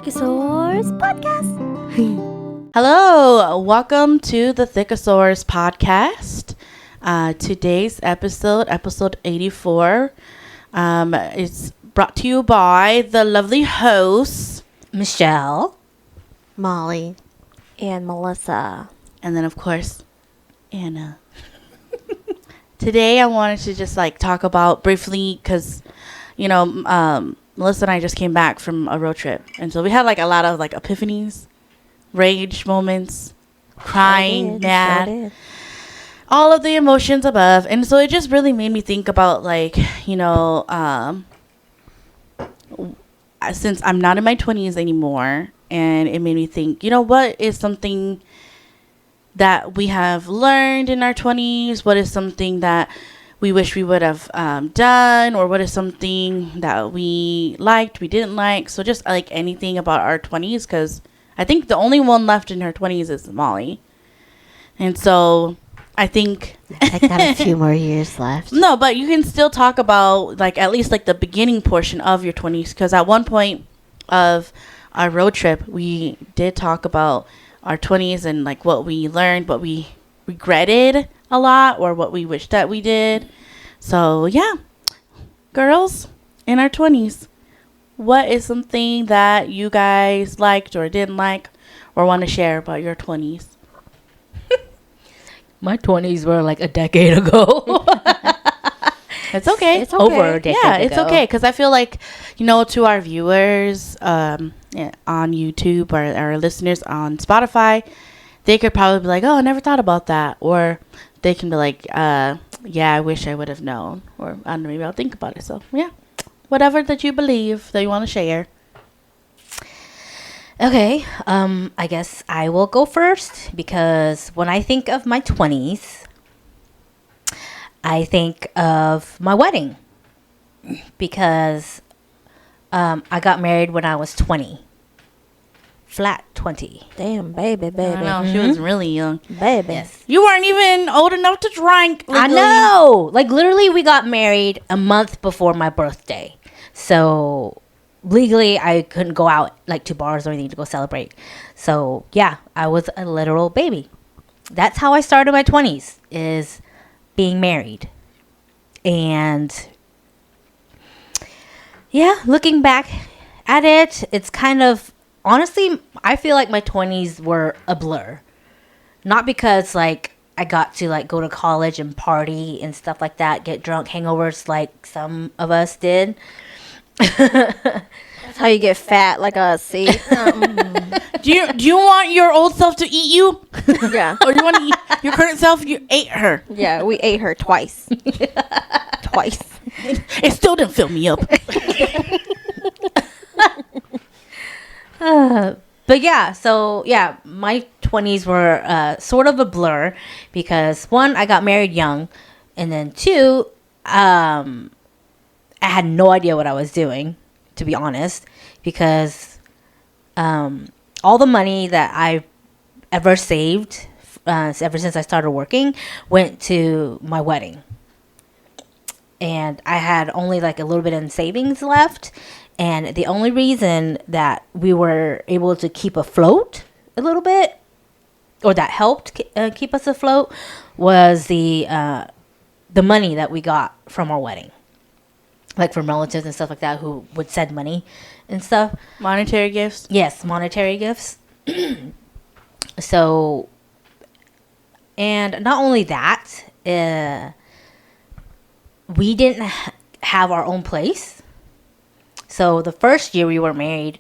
Thickosaurus Podcast. Hello, welcome to the Thickosaurus Podcast. Today's episode 84, is brought to you by the lovely hosts, Michelle, Molly, and Melissa. and then of course, Anna. Today I wanted to just talk about briefly because, Melissa and I just came back from a road trip, and so we had a lot of epiphanies, rage moments, crying, mad, all of the emotions above. And so it just really made me think about since I'm not in my 20s anymore, and it made me think, what is something that we have learned in our 20s? What is something that we wish we would have done? Or what is something that we liked, we didn't like? So just anything about our 20s, because I think the only one left in her 20s is Molly. And so I think I got a few more years left. no, but you can still talk about at least the beginning portion of your 20s, because at one point of our road trip we did talk about our 20s and what we learned, what we regretted a lot, or what we wished that we did. So yeah, girls in our 20s, what is something that you guys liked or didn't like or want to share about your 20s? my 20s were like a decade ago. It's okay. It's okay. Over a decade Yeah, ago. it's okay, because I feel to our viewers on YouTube, or our listeners on Spotify, they could probably be like, oh, I never thought about that. Or they can be like, yeah, I wish I would have known. Or I don't know, maybe I'll think about it. So, yeah, whatever that you believe that you want to share. Okay, I guess I will go first, because when I think of my 20s, I think of my wedding, because I got married when I was 20. Flat 20. Damn, baby. I know, she was really young. Baby. Yes. You weren't even old enough to drink. I know! Literally, we got married a month before my birthday. So, legally, I couldn't go out, to bars or anything to go celebrate. So, yeah, I was a literal baby. That's how I started my 20s, is being married. And, yeah, looking back at it, it's kind of... Honestly, I feel like my 20s were a blur. Not because, I got to, go to college and party and stuff like that, get drunk, hangovers like some of us did. That's how you get fat, like a C. Do you want your old self to eat you? Yeah. Or do you want to eat your current self? You ate her. Yeah, we ate her twice. Twice. It still didn't fill me up. But yeah, so yeah, my 20s were sort of a blur, because one, I got married young, and then two, I had no idea what I was doing, to be honest, because all the money that I ever saved, ever since I started working, went to my wedding. And I had only a little bit in savings left. And the only reason that we were able to keep afloat a little bit, or that helped keep us afloat, was the money that we got from our wedding. From relatives and stuff like that who would send money and stuff. Monetary gifts? Yes, monetary gifts. So, and not only that, we didn't have our own place. So the first year we were married,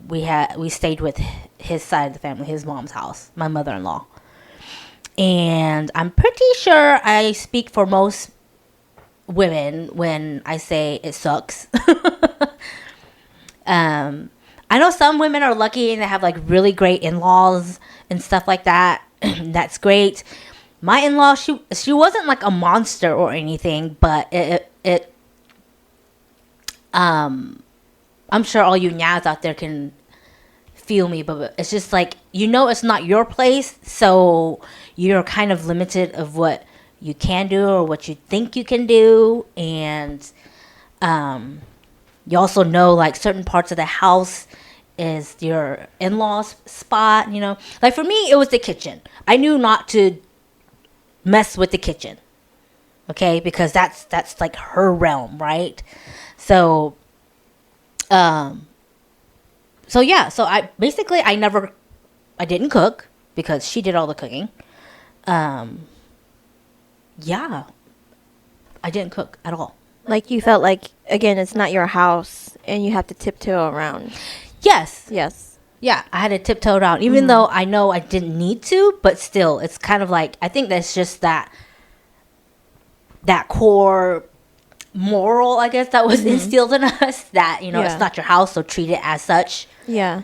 we stayed with his side of the family, his mom's house, my mother-in-law. And I'm pretty sure I speak for most women when I say it sucks. I know some women are lucky and they have really great in-laws and stuff like that. That's great. My in-law, she wasn't a monster or anything, but it I'm sure all you nyads out there can feel me, but it's just it's not your place, so you're kind of limited of what you can do or what you think you can do. And you also know certain parts of the house is your in-laws spot, you know. Like for me, it was the kitchen. I knew not to mess with the kitchen. Okay, because that's like her realm, right? So so yeah, so I basically I didn't cook because she did all the cooking. Yeah, I didn't cook at all. Like you felt like, again, it's not your house and you have to tiptoe around. Yes. Yes. Yeah, I had to tiptoe down, even though I know I didn't need to, but still, it's kind of like, I think that's just that core moral, I guess, that was instilled in us that, you know, Yeah. it's not your house, so treat it as such. Yeah.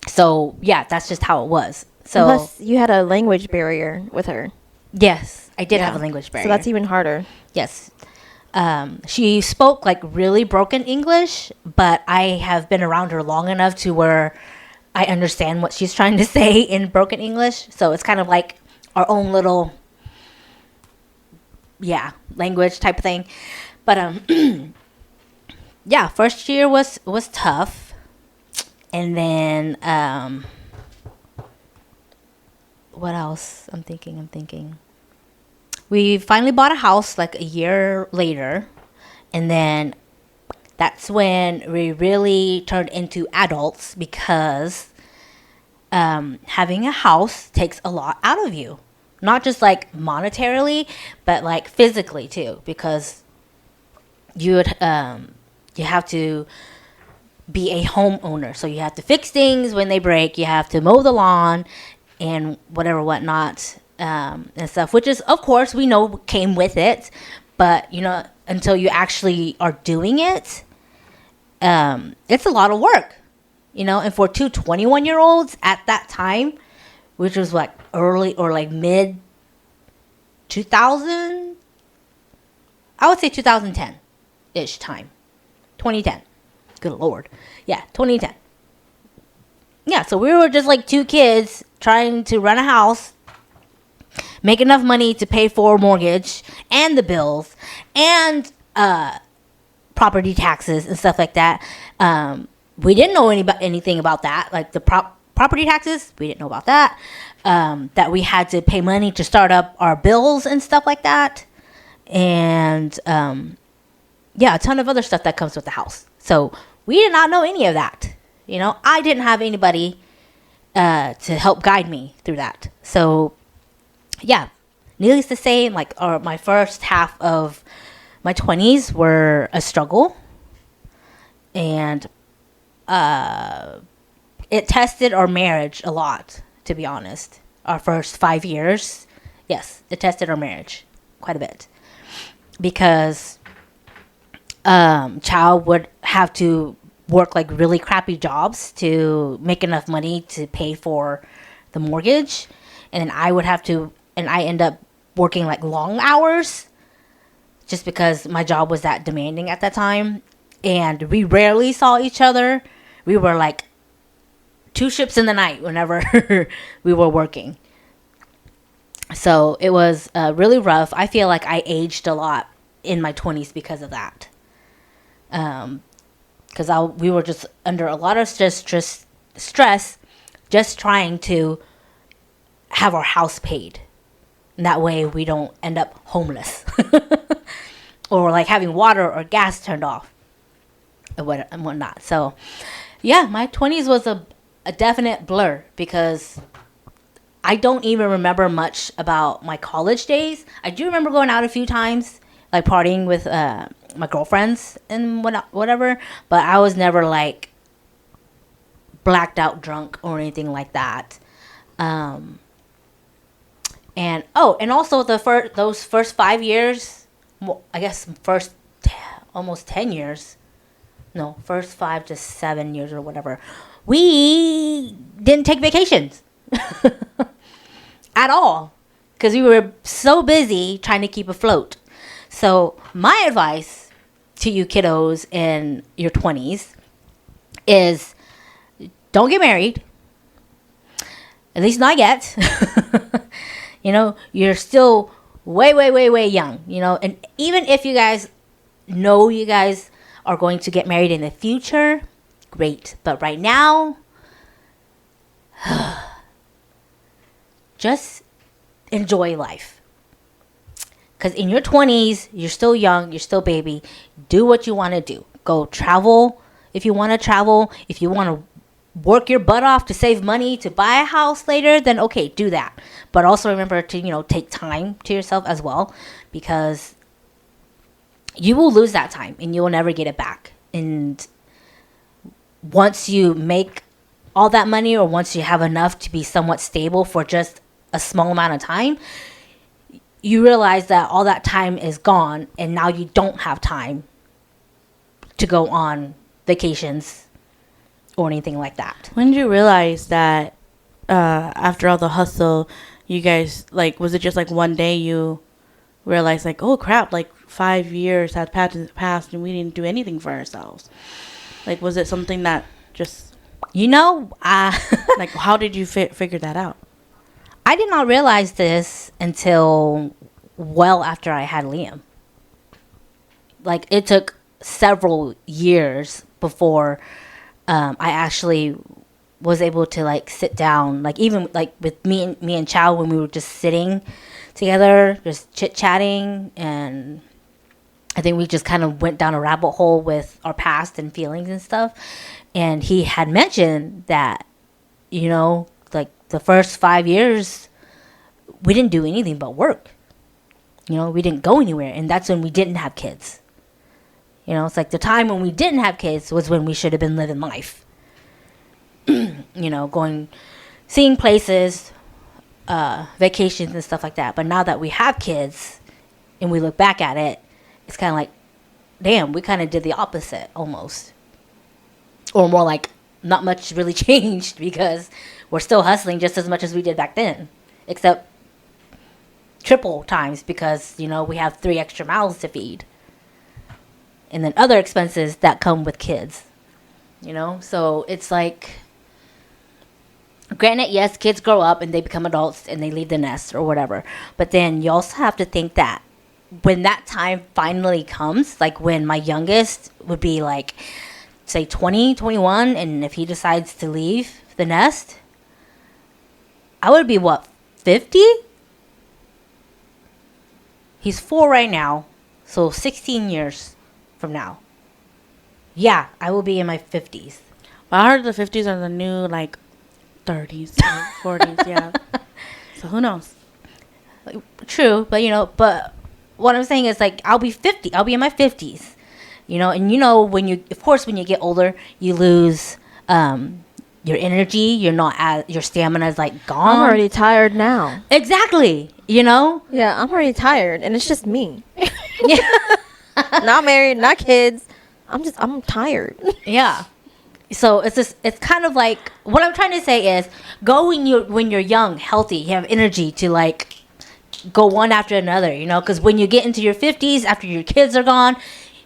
So, yeah, that's just how it was. So, Plus, you had a language barrier with her. yes, I did Yeah. have a language barrier. So that's even harder. Yes. She spoke like really broken English, but I have been around her long enough to where I understand what she's trying to say in broken English. So it's kind of like our own little, language type of thing. But yeah, first year was tough, and then what else? I'm thinking. We finally bought a house like a year later, and then that's when we really turned into adults because having a house takes a lot out of you. Not just like monetarily, but like physically too, because you have to be a homeowner. So you have to fix things when they break. You have to mow the lawn and whatnot. And stuff, which is, of course, we know came with it, but you know, until you actually are doing it, it's a lot of work, you know. And for two 21-year-olds at that time, which was like early or like mid 2000, I would say 2010 ish time, 2010. Good Lord, yeah, 2010. Yeah, so we were just like two kids trying to run a house, make enough money to pay for mortgage and the bills and property taxes and stuff like that. We didn't know anything about that, like the property taxes. We didn't know about that. That we had to pay money to start up our bills and stuff like that, and a ton of other stuff that comes with the house. So we did not know any of that. You know, I didn't have anybody to help guide me through that. So yeah, needless to say, like my first half of my 20s were a struggle, and it tested our marriage a lot, to be honest. Our first 5 years, yes, it tested our marriage quite a bit, because child would have to work like really crappy jobs to make enough money to pay for the mortgage, and then I end up working like long hours just because my job was that demanding at that time. And we rarely saw each other. We were like two ships in the night whenever we were working. So it was really rough. I feel like I aged a lot in my 20s because of that. Because we were just under a lot of stress, just trying to have our house paid. And that way we don't end up homeless or like having water or gas turned off and whatnot. So yeah, my 20s was a definite blur because I don't even remember much about my college days. I do remember going out a few times, like partying with my girlfriends and whatever, but I was never like blacked out drunk or anything like that. And also those first 5 years, well, I guess almost 10 years, no, first 5 to 7 years or whatever, we didn't take vacations at all because we were so busy trying to keep afloat. So my advice to you kiddos in your 20s is don't get married, at least not yet. You know, you're still way, way, way, way young, you know, and even if you guys know you guys are going to get married in the future, great. But right now, just enjoy life. Because in your 20s, you're still young, you're still baby. Do what you want to do. Go travel if you want to travel. If you want to work your butt off to save money to buy a house later, then okay, do that. But also remember to, take time to yourself as well, because you will lose that time and you will never get it back. And once you make all that money, or once you have enough to be somewhat stable for just a small amount of time, you realize that all that time is gone and now you don't have time to go on vacations or anything like that. When did you realize that after all the hustle, you guys, like, was it just like one day you realized, like, oh crap, like 5 years had passed and we didn't do anything for ourselves? Like, was it something that just, like, how did you figure that out? I did not realize this until well after I had Liam. Like, it took several years before I actually was able to, like, sit down, like, even like with me and Chow, when we were just sitting together, just chit-chatting, and I think we just kind of went down a rabbit hole with our past and feelings and stuff. And he had mentioned that, like, the first 5 years, we didn't do anything but work. We didn't go anywhere. And that's when we didn't have kids. It's like the time when we didn't have kids was when we should have been living life. Going, seeing places, vacations and stuff like that. But now that we have kids and we look back at it, it's kind of like, damn, we kind of did the opposite almost. Or more like, not much really changed, because we're still hustling just as much as we did back then. Except triple times, because, we have 3 extra mouths to feed. And then other expenses that come with kids. So it's like, granted, yes, kids grow up and they become adults and they leave the nest or whatever. But then you also have to think that when that time finally comes, like when my youngest would be like, say 20, 21, and if he decides to leave the nest, I would be, 50? He's 4 right now, so 16 years from now. Yeah, I will be in my 50s. Well, I heard the 50s are the new, like, 30s, 40s, yeah. So who knows? True, but what I'm saying is, like, I'll be 50. I'll be in my 50s. And when you get older, you lose your energy. Your stamina is, like, gone. I'm already tired now. Exactly. Yeah, I'm already tired, and it's just me. Yeah. Not married, not kids. I'm tired. Yeah. So it's kind of like, what I'm trying to say is, go when you're young, healthy, you have energy to, like, go one after another, because when you get into your 50s, after your kids are gone,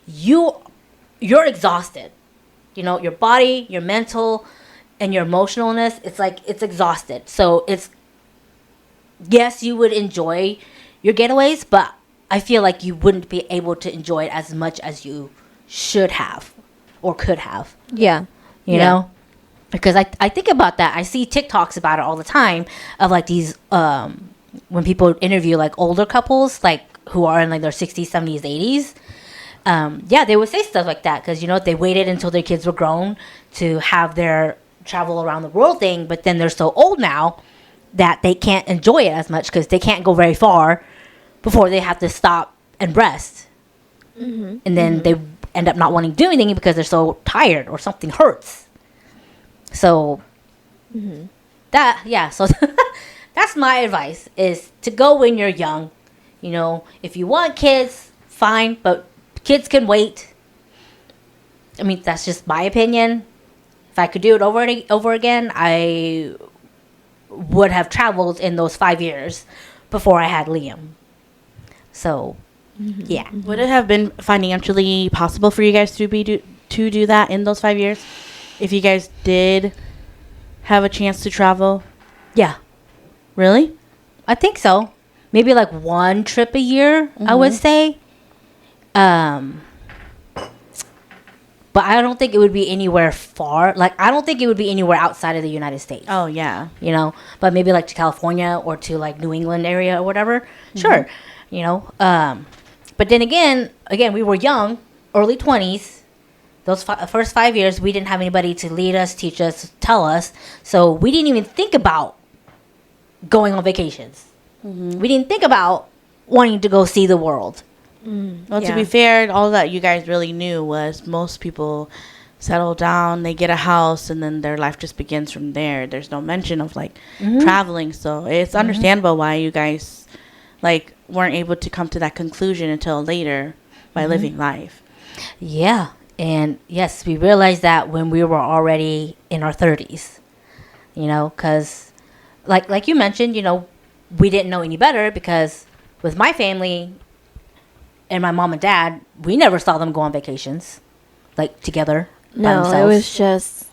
you're exhausted. Your body, your mental, and your emotionalness, it's like, it's exhausted. So yes, you would enjoy your getaways, but I feel like you wouldn't be able to enjoy it as much as you should have or could have. Yeah. You know? Because I think about that. I see TikToks about it all the time, of like these, when people interview like older couples, like who are in like their 60s, 70s, 80s. Yeah, they would say stuff like that because, they waited until their kids were grown to have their travel around the world thing. But then they're so old now that they can't enjoy it as much because they can't go very far before they have to stop and rest. Mm-hmm. And then they end up not wanting to do anything because they're so tired or something hurts. So so that's my advice, is to go when you're young. If you want kids, fine, but kids can wait. I mean, that's just my opinion. If I could do it over again, I would have traveled in those 5 years before I had Liam. So, yeah. Would it have been financially possible for you guys to do that in those 5 years? If you guys did have a chance to travel? Yeah. Really? I think so. Maybe like one trip a year, I would say. but I don't think it would be anywhere far. Like, I don't think it would be anywhere outside of the United States. Oh yeah. You know, but maybe like to California or to like New England area or whatever. Sure, you know. But then again, we were young, early 20s. Those first 5 years, we didn't have anybody to lead us, teach us, tell us. So we didn't even think about going on vacations. We didn't think about wanting to go see the world. Well, to Yeah. be fair, all that you guys really knew was most people settle down, they get a house, and then their life just begins from there. There's no mention of like traveling, so it's understandable why you guys like weren't able to come to that conclusion until later by living life. Yeah. And yes, we realized that when we were already in our 30s, you know, because like you mentioned, you know, we didn't know any better because with my family and my mom and dad, we never saw them go on vacations, like together by No, themselves. it was just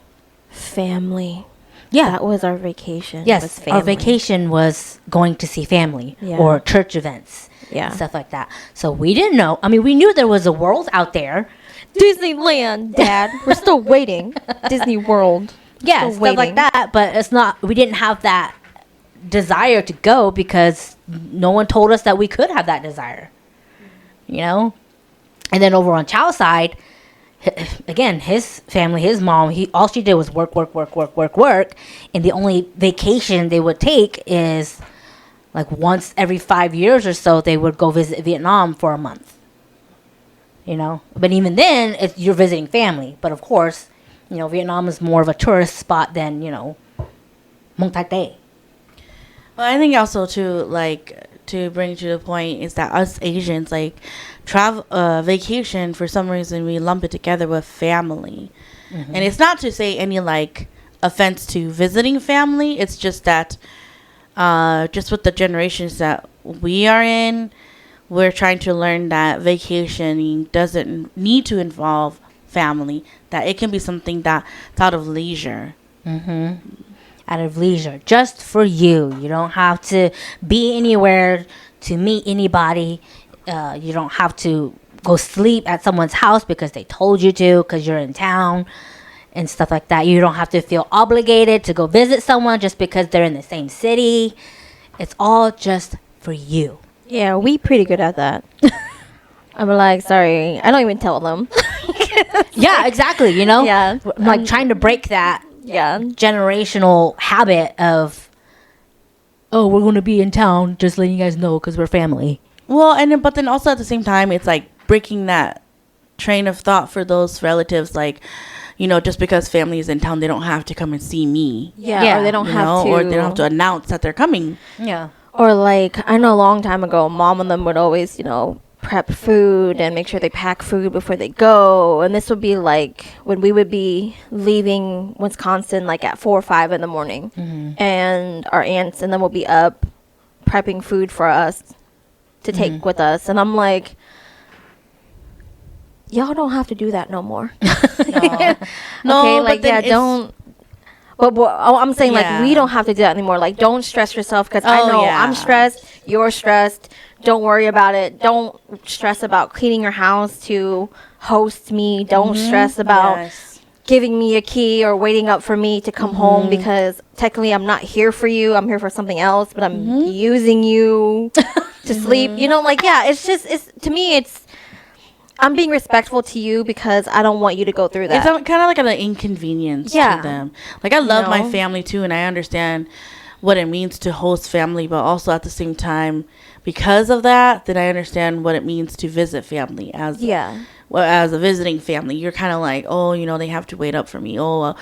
family. Yeah. That was our vacation. Yes, was our family. vacation was going to see family Yeah. or church events Yeah. and stuff like that. So we didn't know. I mean, we knew there was a world out there. Disneyland, Dad. We're still waiting. Disney World. Yeah, Still stuff waiting. like that. But it's not, we didn't have that desire to go because no one told us that we could have that desire. You know? And then over on Chow's side, again, his family, his mom, all she did was work. And the only vacation they would take is like once every 5 years or so, they would go visit Vietnam for a month. You know? But even then, you're visiting family. But of course, you know, Vietnam is more of a tourist spot than, you know, Mong Tai Tây. Well, I think also too, like, to bring to the point is that us Asians, like, travel, vacation, for some reason, we lump it together with family. And it's not to say any, like, offense to visiting family. It's just that, just with the generations that we are in, we're trying to learn that vacationing doesn't need to involve family, that it can be something that's out of leisure. Out of leisure, just for you. You don't have to be anywhere to meet anybody. You don't have to go sleep at someone's house because they told you to, because you're in town and stuff like that. You don't have to feel obligated to go visit someone just because they're in the same city. It's all just for you. Yeah, we pretty good at that. I'm like, sorry, I don't even tell them. Yeah, exactly. You know, Yeah. I'm like trying to break that Yeah. generational habit of, oh, we're going to be in town, just letting you guys know because we're family. Well, but then also at the same time, it's like breaking that train of thought for those relatives, like, you know, just because family is in town, they don't have to come and see me. Yeah, or they don't You have know, to. or they don't have to announce that they're coming. Yeah. Or like, I know a long time ago, Mom and them would always, you know, prep food and make sure they pack food before they go. And this would be like when we would be leaving Wisconsin like at 4 or 5 in the morning. And our aunts and them will be up prepping food for us to take with us. And I'm like, y'all don't have to do that no more. No, Okay, but like, then yeah, it's- don't. But I'm saying, like, Yeah. we don't have to do that anymore. Like, don't stress yourself because I Oh, know yeah. I'm stressed. You're stressed. Don't worry about it. Don't stress about cleaning your house to host me. Don't stress about Yes. giving me a key or waiting up for me to come home because technically I'm not here for you. I'm here for something else, but I'm using you to sleep. You know, like, yeah, it's just, to me, I'm being respectful to you because I don't want you to go through that. It's kind of like an inconvenience Yeah. to them. Like, I love my know? family too, and I understand what it means to host family, but also at the same time, because of that, then I understand what it means to visit family as Yeah. well, as a visiting family. You're kind of like, oh, you know, they have to wait up for me. Oh,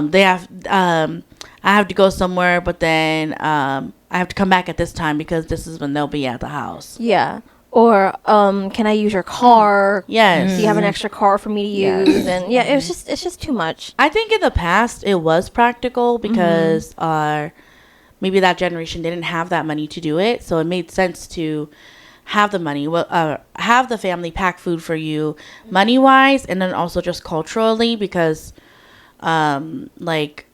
they have. I have to go somewhere, but then I have to come back at this time because this is when they'll be at the house. Yeah. Or can I use your car? Yes. Do you have an extra car for me to use? And yeah, it's just too much. I think in the past it was practical because maybe that generation didn't have that money to do it, so it made sense to have the money, have the family pack food for you, money wise, and then also just culturally because, like,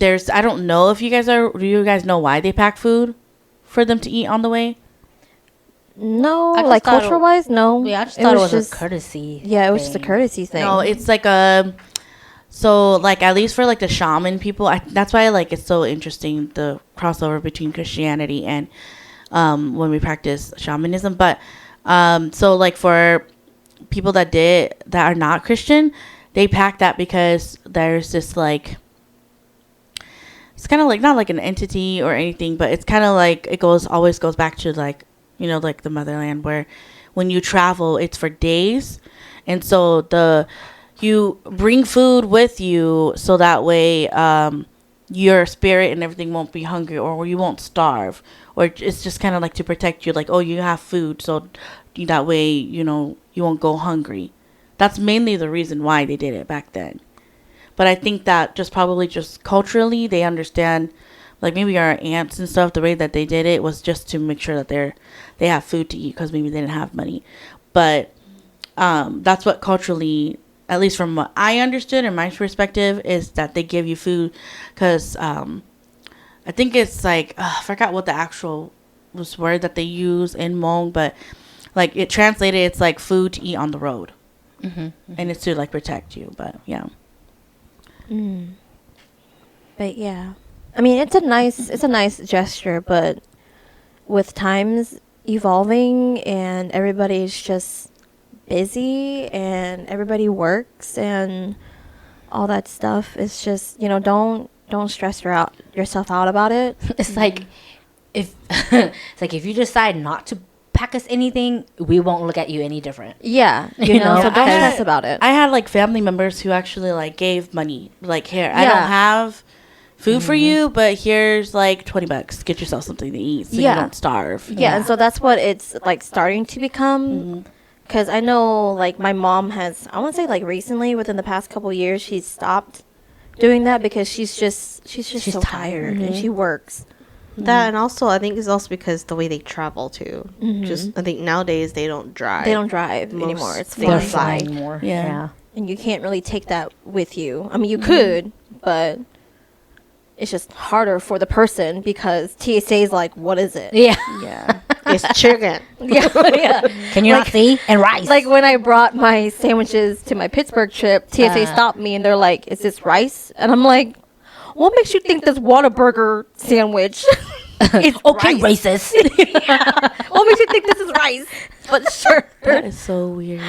I don't know if do you guys know why they pack food for them to eat on the way? No, I just like thought culture wise, no. Yeah, I just thought it was just a courtesy. Yeah, it was just a thing. courtesy thing. No, it's like a. So, like, at least for, like, the shaman people, that's why, like, it's so interesting, the crossover between Christianity and when we practice shamanism. But, so, like, for people that are not Christian, they pack that because there's this, like, it's kind of like, not like an entity or anything, but it's kind of like, always goes back to, like, you know, like the motherland, where when you travel, it's for days. And so you bring food with you so that way your spirit and everything won't be hungry, or you won't starve, or it's just kind of like to protect you, like, oh, you have food, so that way, you know, you won't go hungry. That's mainly the reason why they did it back then. But I think that probably culturally they understand, like, maybe our aunts and stuff, the way that they did it was just to make sure that they have food to eat, because maybe they didn't have money. But that's what culturally, at least from what I understood in my perspective, is that they give you food because I think it's like, I forgot what the actual word that they use in Hmong, but like it translated, it's like food to eat on the road. And it's to like protect you. But yeah. But yeah, I mean, it's a nice gesture, but with times evolving and everybody's just busy and everybody works and all that stuff, it's just, you know, don't stress yourself out about it. It's like if if you decide not to pack us anything, we won't look at you any different. Yeah, You know? so don't I stress had- about it. I had like family members who actually like gave money, like, here, I don't Yeah. have food for you, but here's like $20. Get yourself something to eat so you don't starve. Yeah, and so that's what it's like starting to become. Because I know, like, my mom has, I want to say, like, recently, within the past couple years, she's stopped doing that because she's just so tired and she works. That, and also I think it's also because the way they travel too. Just I think nowadays they don't drive. They don't drive Most anymore. It's things They're flying. flying more. Yeah. And you can't really take that with you. I mean, you could, but it's just harder for the person because TSA is like, what is it? Yeah. Yeah. It's chicken. Yeah. Can you not see? And rice. Like when I brought my sandwiches to my Pittsburgh trip, TSA stopped me and they're like, "Is this rice?" And I'm like, "What makes you think this Whataburger sandwich is okay, rice? racist. What makes you think this is rice?" But sure. That is so weird.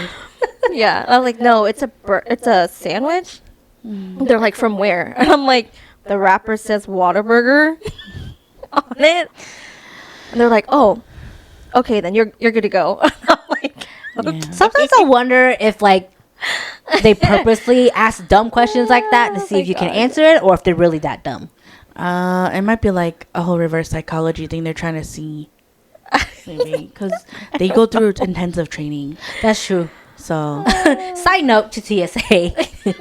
Yeah. I'm like, "No, it's a sandwich." They're like, "From where?" And I'm like, "The wrapper says Whataburger on it." And they're like, "Oh, okay, then you're good to go." I'm like, Yeah. Sometimes I wonder if like they purposely ask dumb questions like that to see if you can answer it, or if they're really that dumb. It might be like a whole reverse psychology thing they're trying to see. Maybe because they go through intensive training. That's true. So Side note to TSA.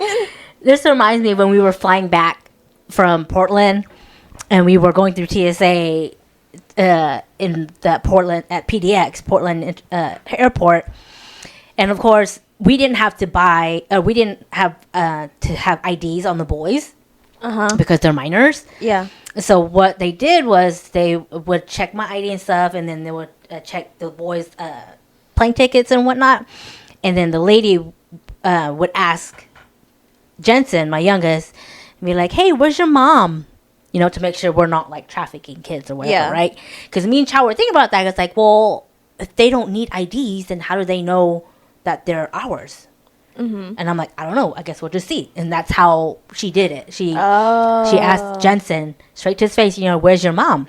This reminds me of when we were flying back from Portland and we were going through TSA in that Portland at PDX, Portland Airport. And of course, we didn't have to we didn't have to have IDs on the boys because they're minors. yeah. So what they did was they would check my ID and stuff, and then they would check the boys' plane tickets and whatnot. And then the lady would ask Jensen, my youngest, and be like, "Hey, where's your mom?" You know, to make sure we're not like trafficking kids or whatever, Yeah. right? Because me and Chow were thinking about that. It's like, well, if they don't need IDs, then how do they know that they're ours? And I'm like, I don't know. I guess we'll just see. And that's how she did it. She asked Jensen straight to his face, you know, "Where's your mom?"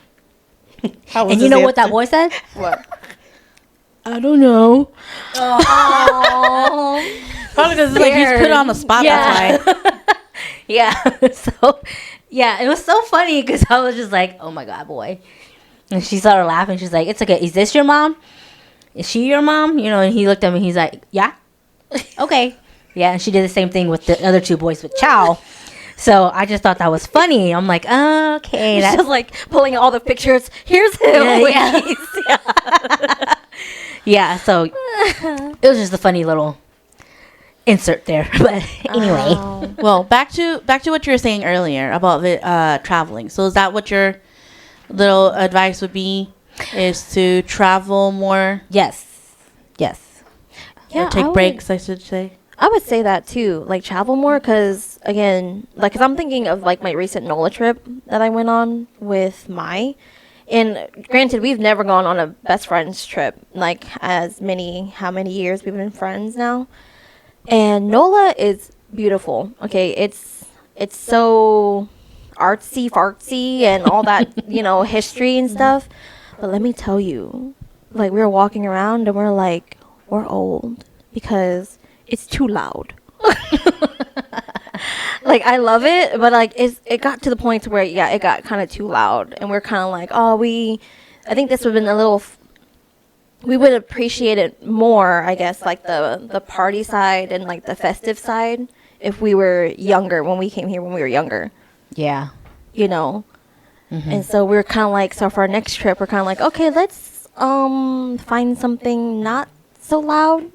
And you know what that boy said? What? I don't know. Oh. Probably because like he's put on the spot. Yeah. That's why. Yeah. So, yeah, it was so funny because I was just like, oh my God, boy. And she started laughing. She's like, "It's okay. Is this your mom? Is she your mom?" You know, and he looked at me. He's like, "Yeah." Okay. Yeah, and she did the same thing with the other two boys with Chow. So I just thought that was funny. I'm like, okay. It's That's just like pulling out all the pictures. Here's him. Yeah, when yeah. he's- Yeah, so it was just a funny little insert there. But anyway. Well, back to what you were saying earlier about the traveling. So is that what your little advice would be? is to travel more. Yes. Yes. Or take breaks, I should say. I would say that too, like travel more, because again, like, cause I'm thinking of like my recent NOLA trip that I went on with and granted, we've never gone on a best friends trip, like how many years we've been friends now, and NOLA is beautiful. Okay, it's so artsy fartsy and all that, history and stuff. But let me tell you, like, we were walking around and we're like, we're old because it's too loud. Like, I love it, but like it got to the point where it got kind of too loud, and we're kind of like, I think this would have been a little. We would appreciate it more, I guess, like the party side and like the festive side if we were younger, when we came here when we were younger. Yeah. And so we're kind of like, so for our next trip, we're kind of like, okay, let's find something not so loud.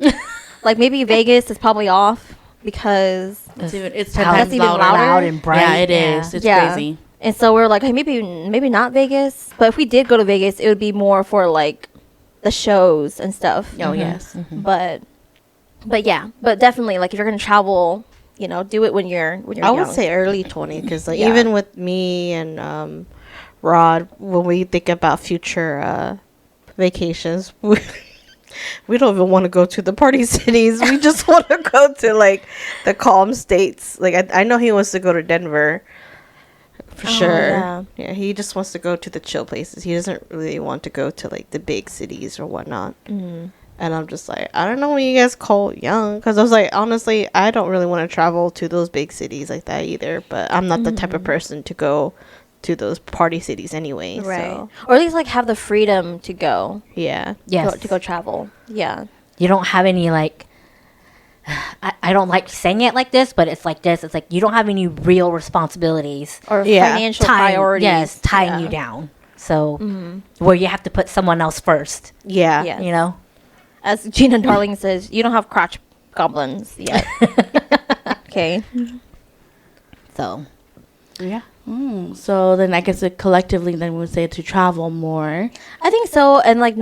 Like maybe Vegas is probably off because It's that's even louder. Loud and bright. Yeah, it is. It's crazy. And so we're like, hey, maybe not Vegas. But if we did go to Vegas, it would be more for like the shows and stuff. Oh, yes. But yeah, but definitely, like, if you're gonna travel, do it when you're I would young. say early 20, because like Yeah. even with me and Rod, when we think about future vacations, we don't even want to go to the party cities. We just want to go to like the calm states. Like I know he wants to go to Denver for sure. Yeah. He just wants to go to the chill places. He doesn't really want to go to like the big cities or whatnot. And I'm just like, I don't know what you guys call young, because I was like, honestly, I don't really want to travel to those big cities like that either. But I'm not the type of person to go to those party cities anyway. Right. So Or at least like have the freedom to go. yeah. Yes. To go travel. Yeah. You don't have any like. I don't like saying it like this, but it's like this. It's like you don't have any real responsibilities Or Yeah. financial priorities. Yes, tying Yeah. you down. So where you have to put someone else first. Yeah. Yeah. You know. As Gina Darling says, you don't have crotch goblins yet. Okay. So Yeah. So then I guess collectively then we would say to travel more. I think so. And like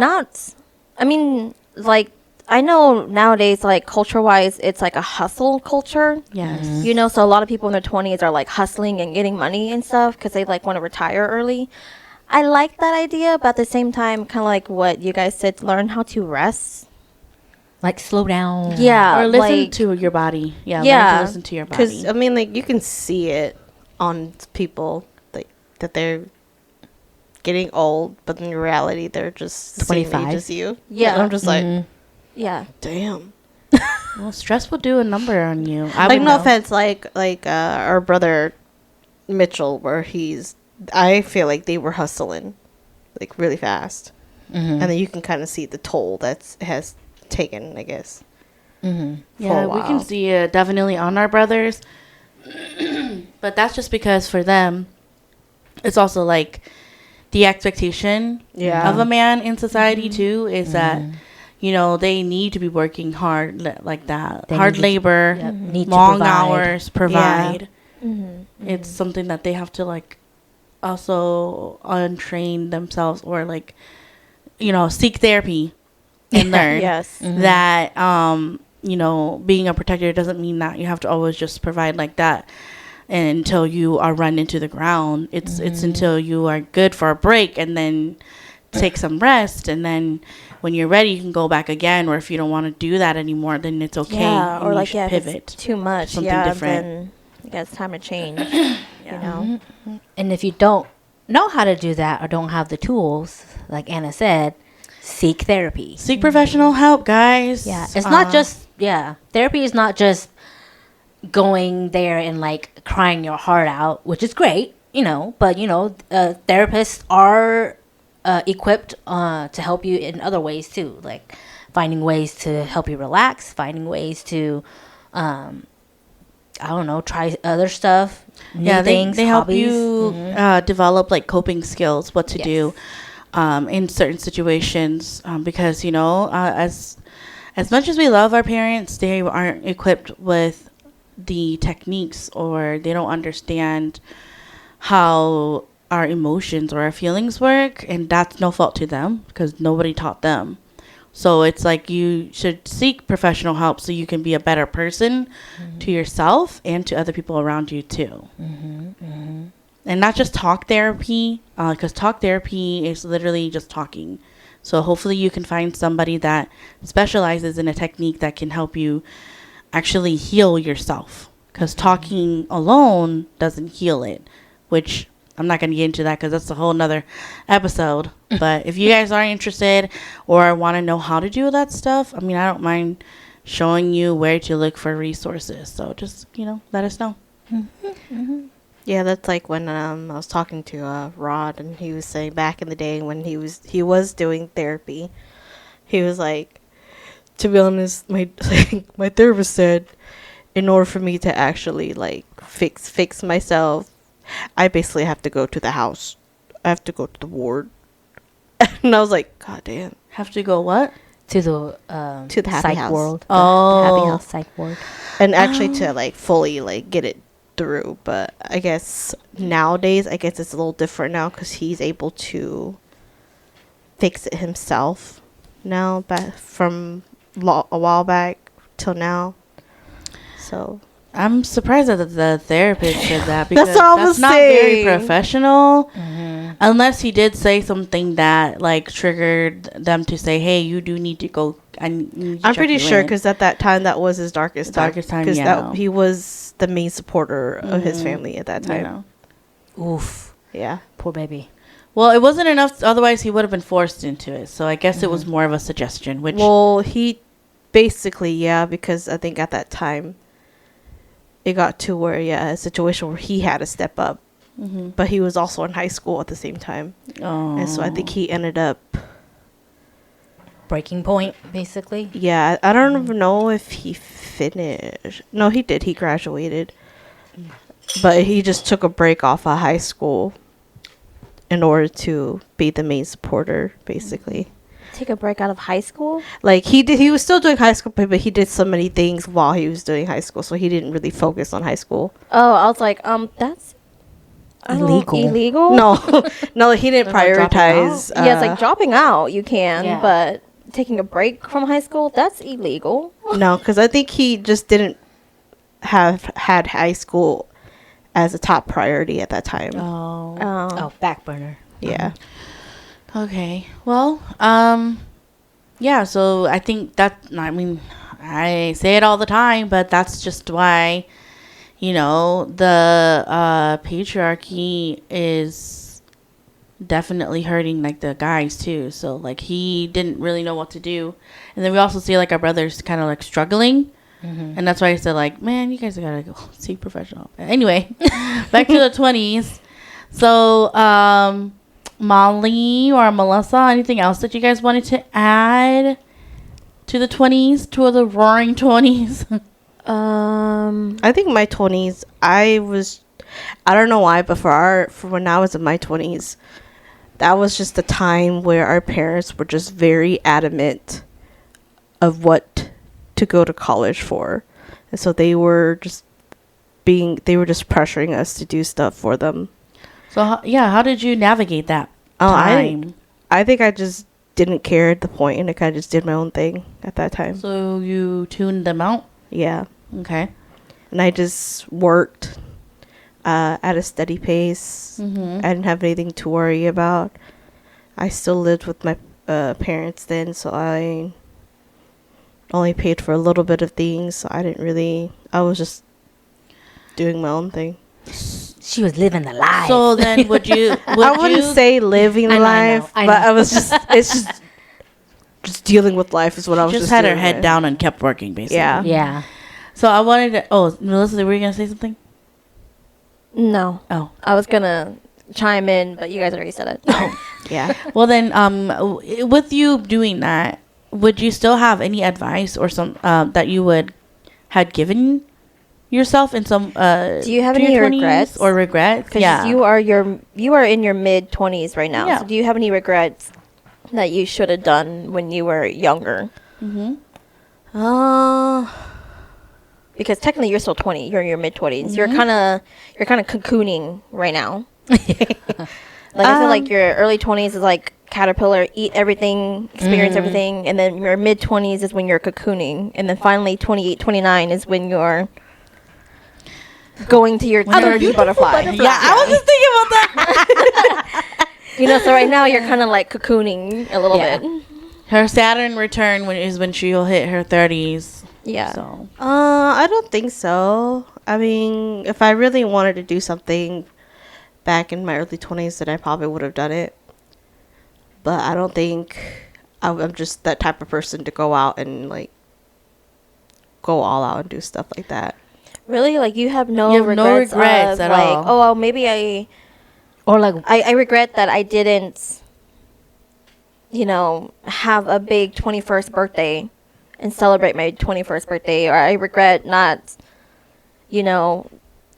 I know nowadays, like culture wise, it's like a hustle culture. Yes. So a lot of people in their 20s are like hustling and getting money and stuff because they like want to retire early. I like that idea, but at the same time, kind of like what you guys said, learn how to rest. like slow down. Yeah. Or listen like, to your body. Yeah. Yeah. Learn to listen to your Because body. I mean, like you can see it on people, like that they're getting old, but in reality they're just 25. same age as you. Yeah. And I'm just like, yeah. damn. Well, stress will do a number on you. I Like would no know. offense, like our brother Mitchell, where I feel like they were hustling like really fast, and then you can kind of see the toll has taken, I guess. Yeah, a we can while. see it definitely on our brothers. But that's just because for them, it's also like the expectation Yeah. of a man in society too is that, they need to be working hard like that. They Hard need to- labor, Yep, need to long provide. hours, provide. Mm-hmm. It's something that they have to like also untrain themselves or like, seek therapy and learn Yes. that being a protector doesn't mean that you have to always just provide like that until you are run into the ground. It's until you are good for a break and then take some rest, and then when you're ready you can go back again, or if you don't want to do that anymore then it's okay. Yeah. and Or you like, should yeah, if pivot. it's too much. something Yeah. different. Then it's time to change. And if you don't know how to do that or don't have the tools, like Anna said, seek therapy. Seek professional help, guys. Yeah, it's not just therapy is not just going there and like crying your heart out, which is great, but therapists are equipped to help you in other ways too, like finding ways to help you relax, finding ways to I don't know, try other stuff, new things, they help hobbies. you develop like coping skills, what to do in certain situations, because as much as we love our parents, they aren't equipped with the techniques, or they don't understand how our emotions or our feelings work, and that's no fault to them because nobody taught them. So it's like you should seek professional help so you can be a better person to yourself and to other people around you too. And not just talk therapy, because talk therapy is literally just talking. So hopefully you can find somebody that specializes in a technique that can help you actually heal yourself. Because talking alone doesn't heal it, which I'm not going to get into that because that's a whole nother episode. But if you guys are interested or want to know how to do that stuff, I mean, I don't mind showing you where to look for resources. So just, let us know. Yeah, that's like when I was talking to Rod, and he was saying back in the day when he was doing therapy, he was like, to be honest, my my therapist said, in order for me to actually like fix myself, I basically have to go to the house. I have to go to the ward. And I was like, God damn. Have to go what? To the happy psych house. world. Oh. The happy house psych ward. And actually to like fully like get it through. But I guess nowadays, I guess it's a little different now because he's able to fix it himself now, from a while back till now. So I'm surprised that the therapist said that because That's what I was not very saying. professional. Unless he did say something that like triggered them to say, "Hey, you do need to go." I'm pretty sure because at that time that was his darkest time. Because yeah. he was the main supporter of his family at that time. Oof. Yeah. Poor baby. Well, it wasn't enough. Otherwise, he would have been forced into it. So I guess it was more of a suggestion. Which he basically because I think at that time it got to where a situation where he had to step up, but he was also in high school at the same time, and so I think he ended up Breaking point, basically. Yeah, I don't even know if he finished. No, he did. He graduated. But he just took a break off of high school in order to be the main supporter, basically. Take a break out of high school? Like, he was still doing high school, but he did so many things while he was doing high school, so he didn't really focus on high school. Oh, I was like, that's Illegal. illegal? No, no, he didn't They're not dropping prioritize. Yeah, it's like dropping out, you can, Yeah. but taking a break from high school, that's illegal. No, because I think he just didn't have had high school as a top priority at that time. Oh, back burner. Yeah. Okay. Well, yeah, so I think I say it all the time, but that's just why, the patriarchy is definitely hurting, like, the guys, too. So, like, he didn't really know what to do. And then we also see, like, our brothers kind of, like, struggling. And that's why I said, like, man, you guys gotta go seek professional. Anyway, back to the 20s. So, Molly or Melissa, anything else that you guys wanted to add to the 20s, to the roaring 20s? I think my 20s, I don't know why, but for when I was in my 20s, that was just the time where our parents were just very adamant of what to go to college for. And so they were just pressuring us to do stuff for them. So, how did you navigate that time? I think I just didn't care at the point, and I kind of just did my own thing at that time. So you tuned them out? Yeah. Okay. And I just worked at a steady pace. I didn't have anything to worry about. I still lived with my parents then, so I only paid for a little bit of things. So I was just doing my own thing. She was living the life. So then I wouldn't say living I know, life, I but know. I was just dealing with life is what I was just just had her doing, head man. down and kept working, basically. Yeah. Yeah. So I wanted to... Oh, Melissa, were you going to say something? No. Oh. I was going to chime in, but you guys already said it. Yeah. Well, then, with you doing that, would you still have any advice or some that you had given yourself in some? Do you have to any your 20s regrets? or regrets? Because Yeah. you are in your mid 20s right now. Yeah. So do you have any regrets that you should have done when you were younger? Because technically you're still 20. You're in your mid 20s. You're kind of cocooning right now. Like I said, like your early 20s is like caterpillar, eat everything, experience everything, and then your mid 20s is when you're cocooning, and then finally 28, 29 is when you're going to your third butterfly. Yeah, I was just thinking about that. You know, so right now you're kind of like cocooning a little Yeah. bit. Her Saturn return is when she'll hit her 30s. Yeah. So I don't think so. I mean, if I really wanted to do something back in my early 20s, then I probably would have done it. But I don't think I'm just that type of person to go out and like go all out and do stuff like that. Really, like you have no You have no regrets, regrets of, at like, all. oh, well, maybe Or like, I regret that I didn't, you know, have a big 21st birthday and celebrate my 21st birthday, or I regret not, you know,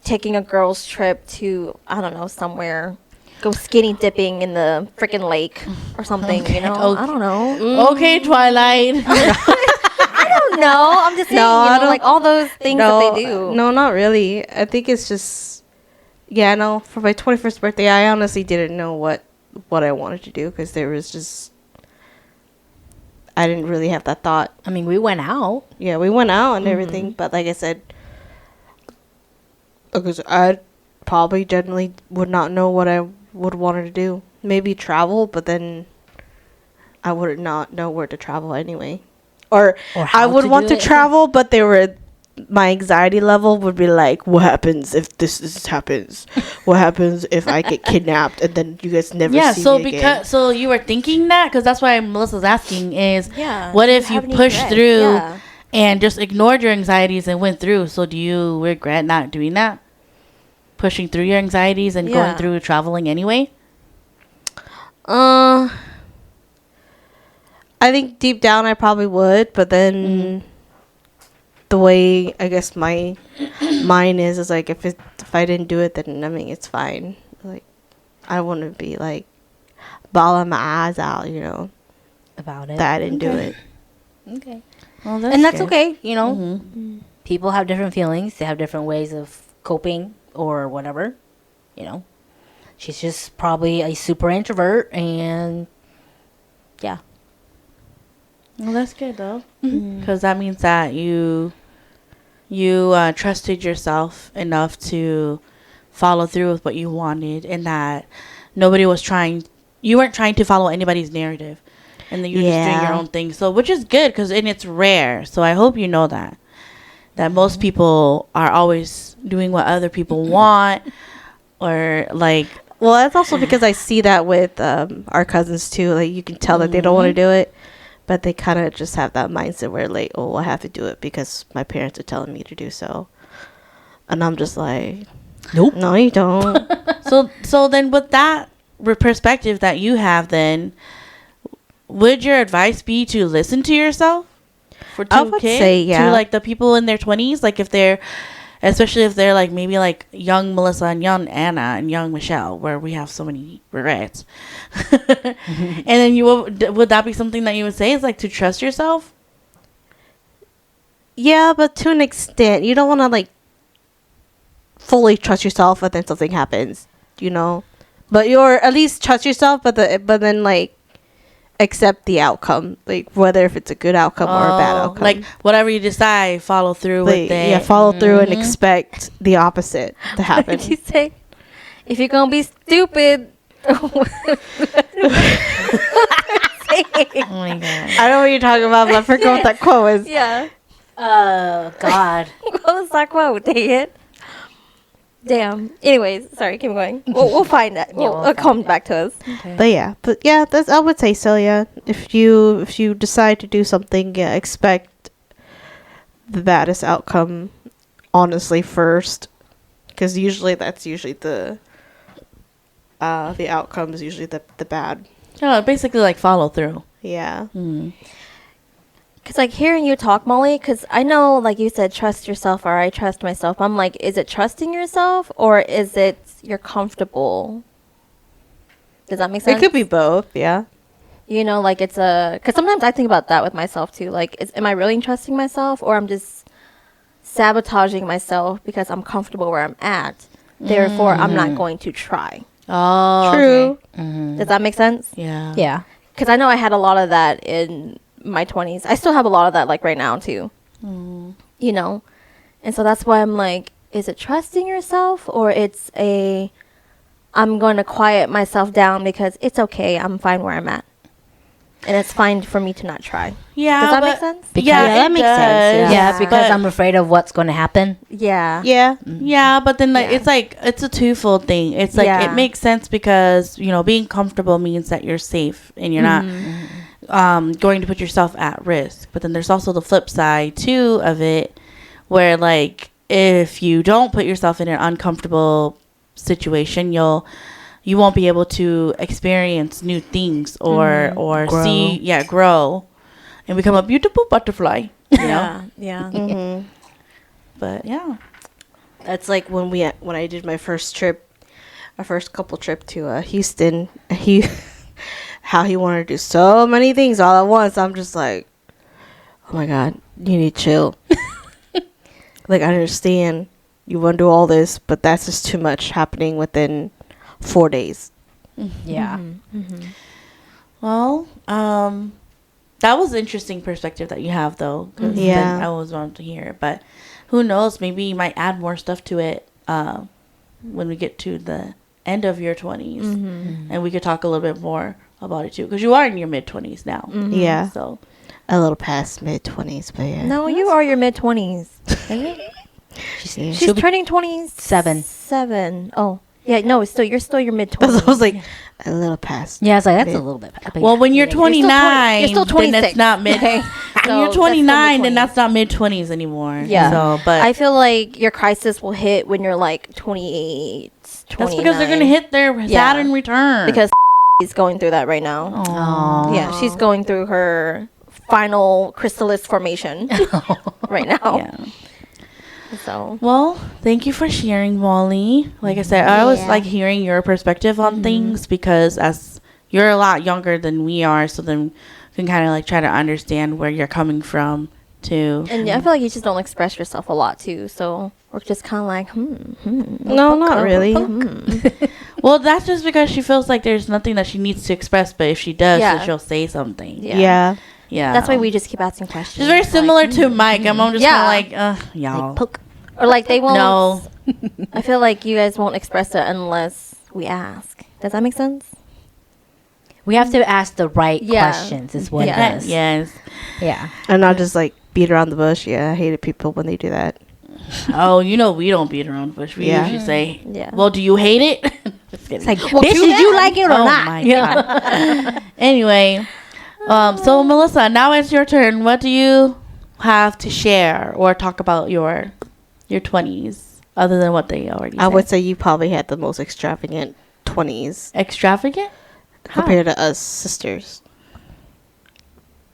taking a girl's trip to, I don't know, somewhere, go skinny dipping in the freaking lake or something, you know? Okay. I don't know. okay, Twilight. I don't know. I'm just saying, No, you I know, don't- like all those things that they do. No, not really. I think it's just, yeah, no. For my 21st birthday, I honestly didn't know what I wanted to do because there was just, I didn't really have that thought. I mean, we went out. Yeah, we went out and everything, but like I said, because I probably generally would not know what I would want to do. Maybe travel, but then I would not know where to travel anyway. Or Or how I would to want do to it. travel, but my anxiety level would be like, what happens if this happens? What happens if I get kidnapped and then you guys never Yeah, see so me because again? so you were thinking that because that's why Melissa's asking is Yeah. what do if you have any pushed regrets? through Yeah. and just ignored your anxieties and went through? So do you regret not doing that? Pushing through your anxieties and going Yeah. through traveling anyway? I think deep down I probably would, but then the way I guess my mind is like if I didn't do it, then I mean it's fine. Like I wouldn't be like bawling my eyes out, you know, About it. that I didn't do it. Okay. Well, And that's good. okay. You know, Mhm. people have different feelings. They have different ways of coping or whatever. You know, she's just probably a super introvert, and yeah. Well, that's good though, because that means that you trusted yourself enough to follow through with what you wanted, and that nobody was trying. You weren't trying to follow anybody's narrative, and then you're just doing your Yeah. own thing. So, which is good, because and it's rare. So I hope you know that most people are always doing what other people want, or like Well, that's also because I see that with our cousins too. Like you can tell that they don't want to do it, but they kind of just have that mindset where like, oh, I have to do it because my parents are telling me to do so, and I'm just like, Nope. no, you don't. So then with that perspective that you have, then would your advice be to listen to yourself for I two would kids? say, yeah. To like the people in their 20s, like if they're, especially if they're like maybe like young Melissa and young Anna and young Michelle, where we have so many regrets. And then would that be something that you would say is like to trust yourself? Yeah, but to an extent, you don't want to like fully trust yourself, and then something happens, you know. But you're at least trust yourself, but then like accept the outcome, like whether if it's a good outcome or a bad Oh, outcome. like whatever you decide, follow through Like, with it. yeah, follow through and expect the opposite to happen. What did you say? If you're gonna be stupid. Oh my god. I know what you're talking about, but I forgot what that quote was. Yeah. God. What was that quote? Dang it. Damn. Anyways, sorry, keep going. We'll find that. we'll It'll come back to us. But yeah, that's I would say so. Yeah, if you decide to do something, yeah, expect the baddest outcome, honestly, first, because that's usually the outcome is usually the bad. Oh, basically like follow through. Yeah. Because, like, hearing you talk, Molly, because I know, like you said, trust yourself or I trust myself. I'm like, is it trusting yourself or is it you're comfortable? Does that make sense? It could be both. Yeah. You know, like it's because sometimes I think about that with myself too. Like, am I really trusting myself or I'm just sabotaging myself because I'm comfortable where I'm at? Therefore, I'm not going to try. Oh, True. Okay. Does that make sense? Yeah. Yeah. Because I know I had a lot of that in my 20s. I still have a lot of that like right now too. You know, and so that's why I'm like, is it trusting yourself, or it's a I'm going to quiet myself down because it's okay, I'm fine where I'm at, and it's fine for me to not try. Yeah. Does that make but- sense? Yeah, Yeah, that it makes sense. does. Yeah, because But- I'm afraid of what's going to happen. Yeah. Yeah. Yeah, but then like Yeah. it's like it's a twofold thing. It's like Yeah. it makes sense because being comfortable means that you're safe and you're not going to put yourself at risk. But then there's also the flip side too of it, where like if you don't put yourself in an uncomfortable situation, you won't be able to experience new things or Grow. grow and become a beautiful butterfly. You know, Yeah. Mm-hmm. but yeah. That's like when I did my first couple trip to Houston. How he wanted to do so many things all at once. I'm just like, oh my god, you need to chill. Like, I understand you want to do all this, but that's just too much happening within 4 days. Yeah. Well, that was an interesting perspective that you have, though. 'Cause Yeah. then I always wanted to hear it, but who knows? Maybe you might add more stuff to it when we get to the end of your 20s, and we could talk a little bit more about it too, because you are in your mid-20s now. Yeah, So a little past mid-20s, but yeah. No, you are your mid-20s. Yeah. She's turning 27. Oh, yeah. No, you're still your mid-20s. I was like, a little past. Yeah, it's like, that's mid. a little bit. well, when you're 29, You're still then 26. that's not mid. Okay. When So you're that's still 29, then mid-20s. that's not mid-20s anymore. Yeah. So, but I feel like your crisis will hit when you're like 28, 29. that's because they're gonna hit their Yeah. Saturn return. Because he's going through that right now. Oh. Yeah, she's going through her final chrysalis formation right now. Yeah. So Well, thank you for sharing, Molly. Like I said, I always like hearing your perspective on things because as you're a lot younger than we are, so then we can kind of like try to understand where you're coming from too. and yeah, I feel like you just don't express yourself a lot too. So we're just kind of like, No, not really. Well, that's just because she feels like there's nothing that she needs to express, but if she does, Yeah. then she'll say something. Yeah. Yeah. Yeah. That's why we just keep asking questions. She's very similar to Mike. I'm just Yeah. kind of like, y'all. Poke. or like they won't. No. I feel like you guys won't express it unless we ask. Does that make sense? We have to ask the right Yeah. questions, is what Yeah. it is. Yes. Yeah. And not just like beat around the bush. Yeah, I hated people when they do that. Oh, we don't beat around the bush. We Yeah. usually say, Yeah. well, do you hate it? Just kidding. It's like, bitch, did you like it or Oh not? my God. Anyway, so Melissa, now it's your turn. What do you have to share or talk about your 20s other than what they already I said? would say you probably had the most extravagant 20s Extravagant? compared to us sisters.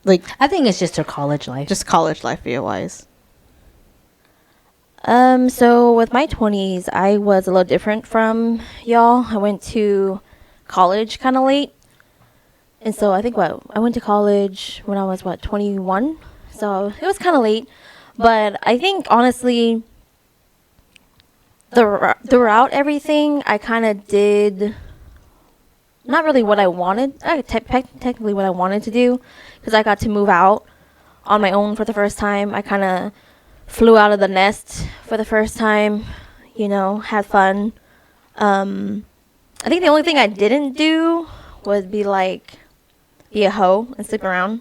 Like, I think it's just her college life. just college life wise. So with my 20s, I was a little different from y'all. I went to college kind of late. And so I think I went to college when I was 21. So it was kind of late, but I think honestly throughout everything, I kind of did not really what I wanted. Technically what I wanted to do, because I got to move out on my own for the first time. I kind of flew out of the nest for the first time, had fun. I think the only thing I didn't do was be a hoe and sleep around.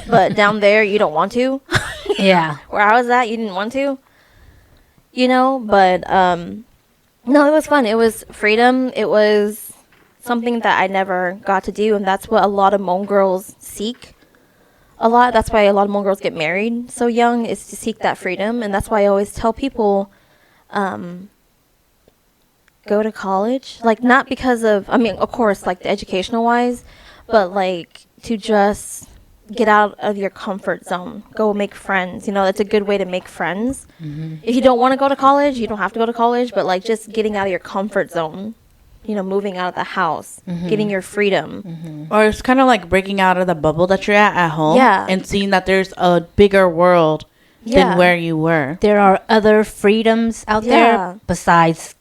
But down there, you don't want to. Yeah. Where I was at, you didn't want to. But no, it was fun. It was freedom. It was something that I never got to do, and that's what a lot of Hmong girls seek. That's why a lot of Hmong girls get married so young, is to seek that freedom. And that's why I always tell people, go to college. Not because of, of course, the educational wise, but to just get out of your comfort zone. Go make friends. That's a good way to make friends. If you don't want to go to college, you don't have to go to college, but just getting out of your comfort zone. Moving out of the house, getting your freedom. Or it's kind of like breaking out of the bubble that you're at home. Yeah. And seeing that there's a bigger world Yeah. than where you were. There are other freedoms out Yeah. there besides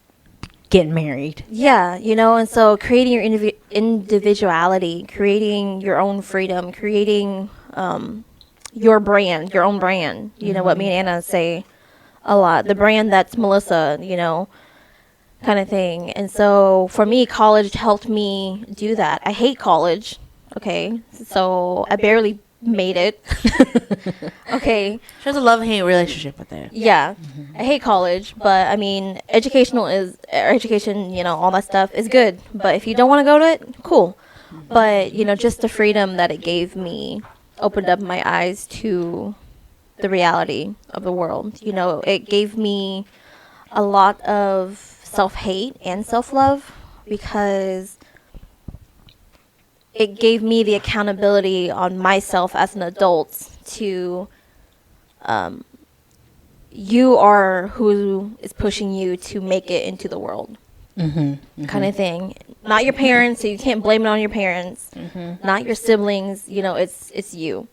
getting married. Yeah, you know, and so creating your individuality, creating your own freedom, creating your brand, your own brand. You know what me and Anna say a lot, the brand that's Melissa, you know, kind of thing. And so for me, college helped me do that. I hate college. Okay, so I barely made it. Okay, There's a love-hate relationship with it. yeah, I hate college, but I mean, education, you know, all that stuff is good. But if you don't want to go to it, cool. But you know, just the freedom that it gave me opened up my eyes to the reality of the world. You know, it gave me a lot of self-hate and self-love because it gave me the accountability on myself as an adult to you are who is pushing you to make it into the world, kind of thing. Not your parents, so you can't blame it on your parents. Not your siblings, you know, it's you,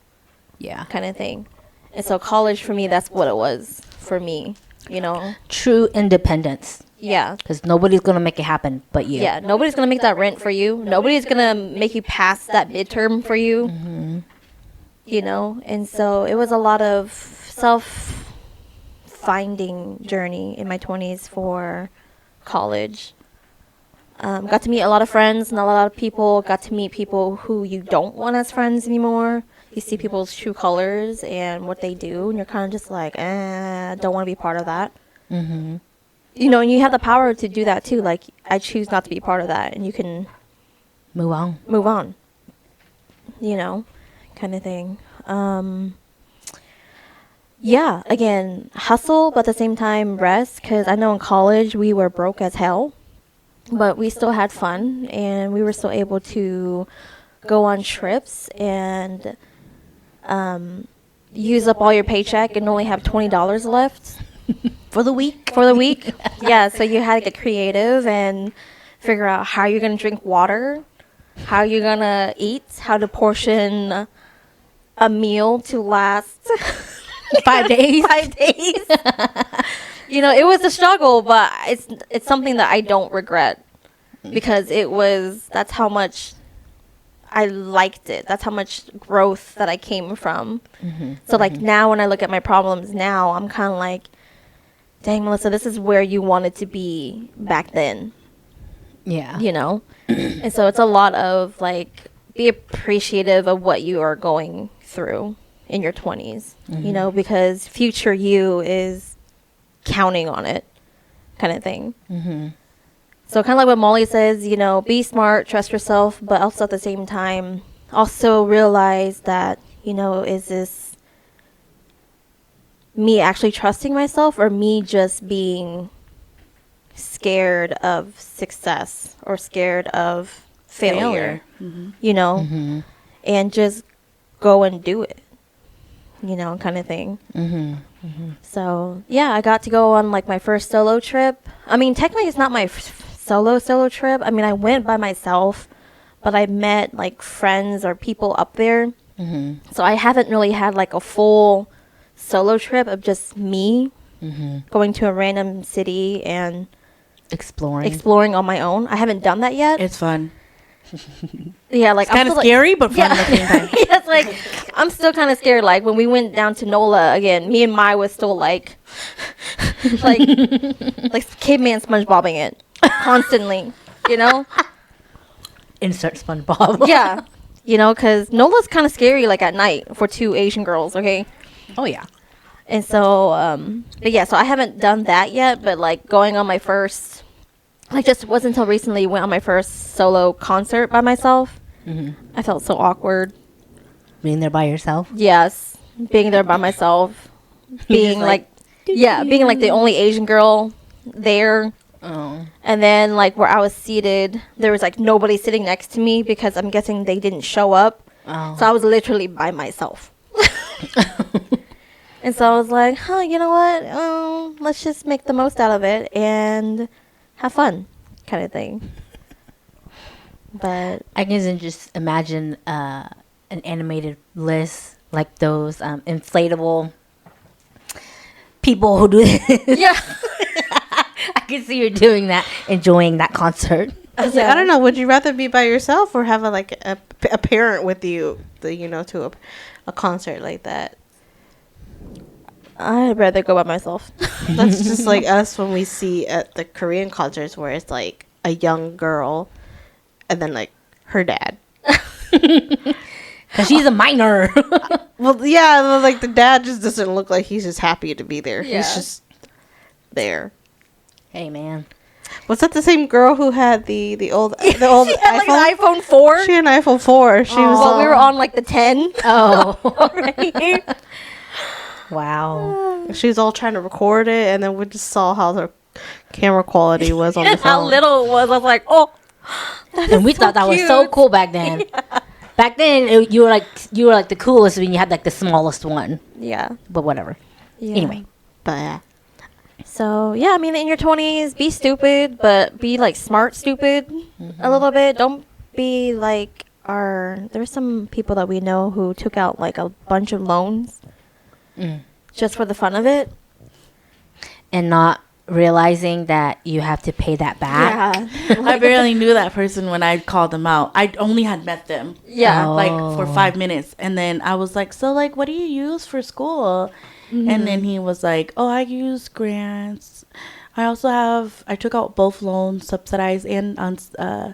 Yeah. kind of thing. And so college for me, that's what it was for me, you know. True independence. Yeah. Because nobody's going to make it happen but you. Yeah, nobody's gonna make that rent for you. Nobody's gonna make you pass that midterm for you. You know, and so it was a lot of self-finding journey in my 20s for college. Got to meet a lot of friends and a lot of people. Got to meet people who you don't want as friends anymore. You see people's true colors and what they do, and you're kind of just like, don't want to be part of that. You know, and you have the power to do that too. Like, I choose not to be part of that, and you can Move on. move on. You know, kind of thing. Yeah, again, hustle, but at the same time, rest. Because I know in college we were broke as hell, but we still had fun, and we were still able to go on trips and use up all your paycheck and only have $20 left. For the week. For the week. Yeah, so you had to get creative and figure out how you're going to drink water, how you're going to eat, how to portion a meal to last 5 days. 5 days. You know, it was a struggle, but it's something that I don't regret because that's how much I liked it. That's how much growth that I came from. So like now when I look at my problems now, I'm kind of like, dang, Melissa, this is where you wanted to be back then, Yeah. you know? And so it's a lot of, like, be appreciative of what you are going through in your 20s, you know, because future you is counting on it, kind of thing. So kind of like what Molly says, you know, be smart, trust yourself, but also at the same time, also realize that, you know, is this me actually trusting myself or me just being scared of success or scared of failure. You know, and just go and do it, you know, kind of thing. So yeah, I got to go on like my first solo trip. I mean, technically it's not my solo trip. I mean, I went by myself, but I met like friends or people up there. So I haven't really had like a full solo trip of just me going to a random city and exploring on my own. I haven't done that yet. It's fun. Yeah, like It's kind of scary, but fun at the same time. Yeah, it's like I'm still kind of scared. Like when we went down to NOLA again, me and Mai was still like caveman SpongeBobbing it constantly, you know? Insert SpongeBob. Yeah, you know, because NOLA's kind of scary like at night for two Asian girls. Okay. Oh, yeah. And so, but yeah, so I haven't done that yet, but like going on my first, like just wasn't until recently went on my first solo concert by myself. I felt so awkward. Being there by yourself. Yes, being there by myself, being like being like the only Asian girl there. Oh. And then like where I was seated, there was like nobody sitting next to me because I'm guessing they didn't show up. Oh. So I was literally by myself. And so I was like, you know what? Let's just make the most out of it and have fun, kind of thing. But I can just imagine an animated list like those inflatable people who do this. yeah, I can see you doing that, enjoying that concert. I was like, I don't know. Would you rather be by yourself or have a parent with you, to a concert like that? I'd rather go by myself. That's just like us when we see at the Korean concerts where it's like a young girl and then like her dad. Because she's a minor. Well, yeah, like the dad just doesn't look like he's just happy to be there. Yeah. He's just there. Hey, man. Was that the same girl who had the old She had like iPhone? an iPhone 4. She had an iPhone 4. She was Well, we were on like the 10. Oh. Wow. She was all trying to record it, and then we just saw how the camera quality was on the phone. How little it was. I was like, oh. And we thought that was so cool back then. Back then, you were like the coolest when you had like the smallest one. Yeah. But whatever. Yeah. Anyway. But yeah. So, yeah, I mean, in your 20s, be stupid, but be, like, smart stupid a little bit. Don't be, like, there's some people that we know who took out, like, a bunch of loans just for the fun of it. And not realizing that you have to pay that back. Yeah. I barely knew that person when I called them out. I only had met them. Yeah. Oh. Like for 5 minutes. And then I was like, so like, what do you use for school? And then he was like, oh, I use grants. I took out both loans, subsidized and unsubsidized.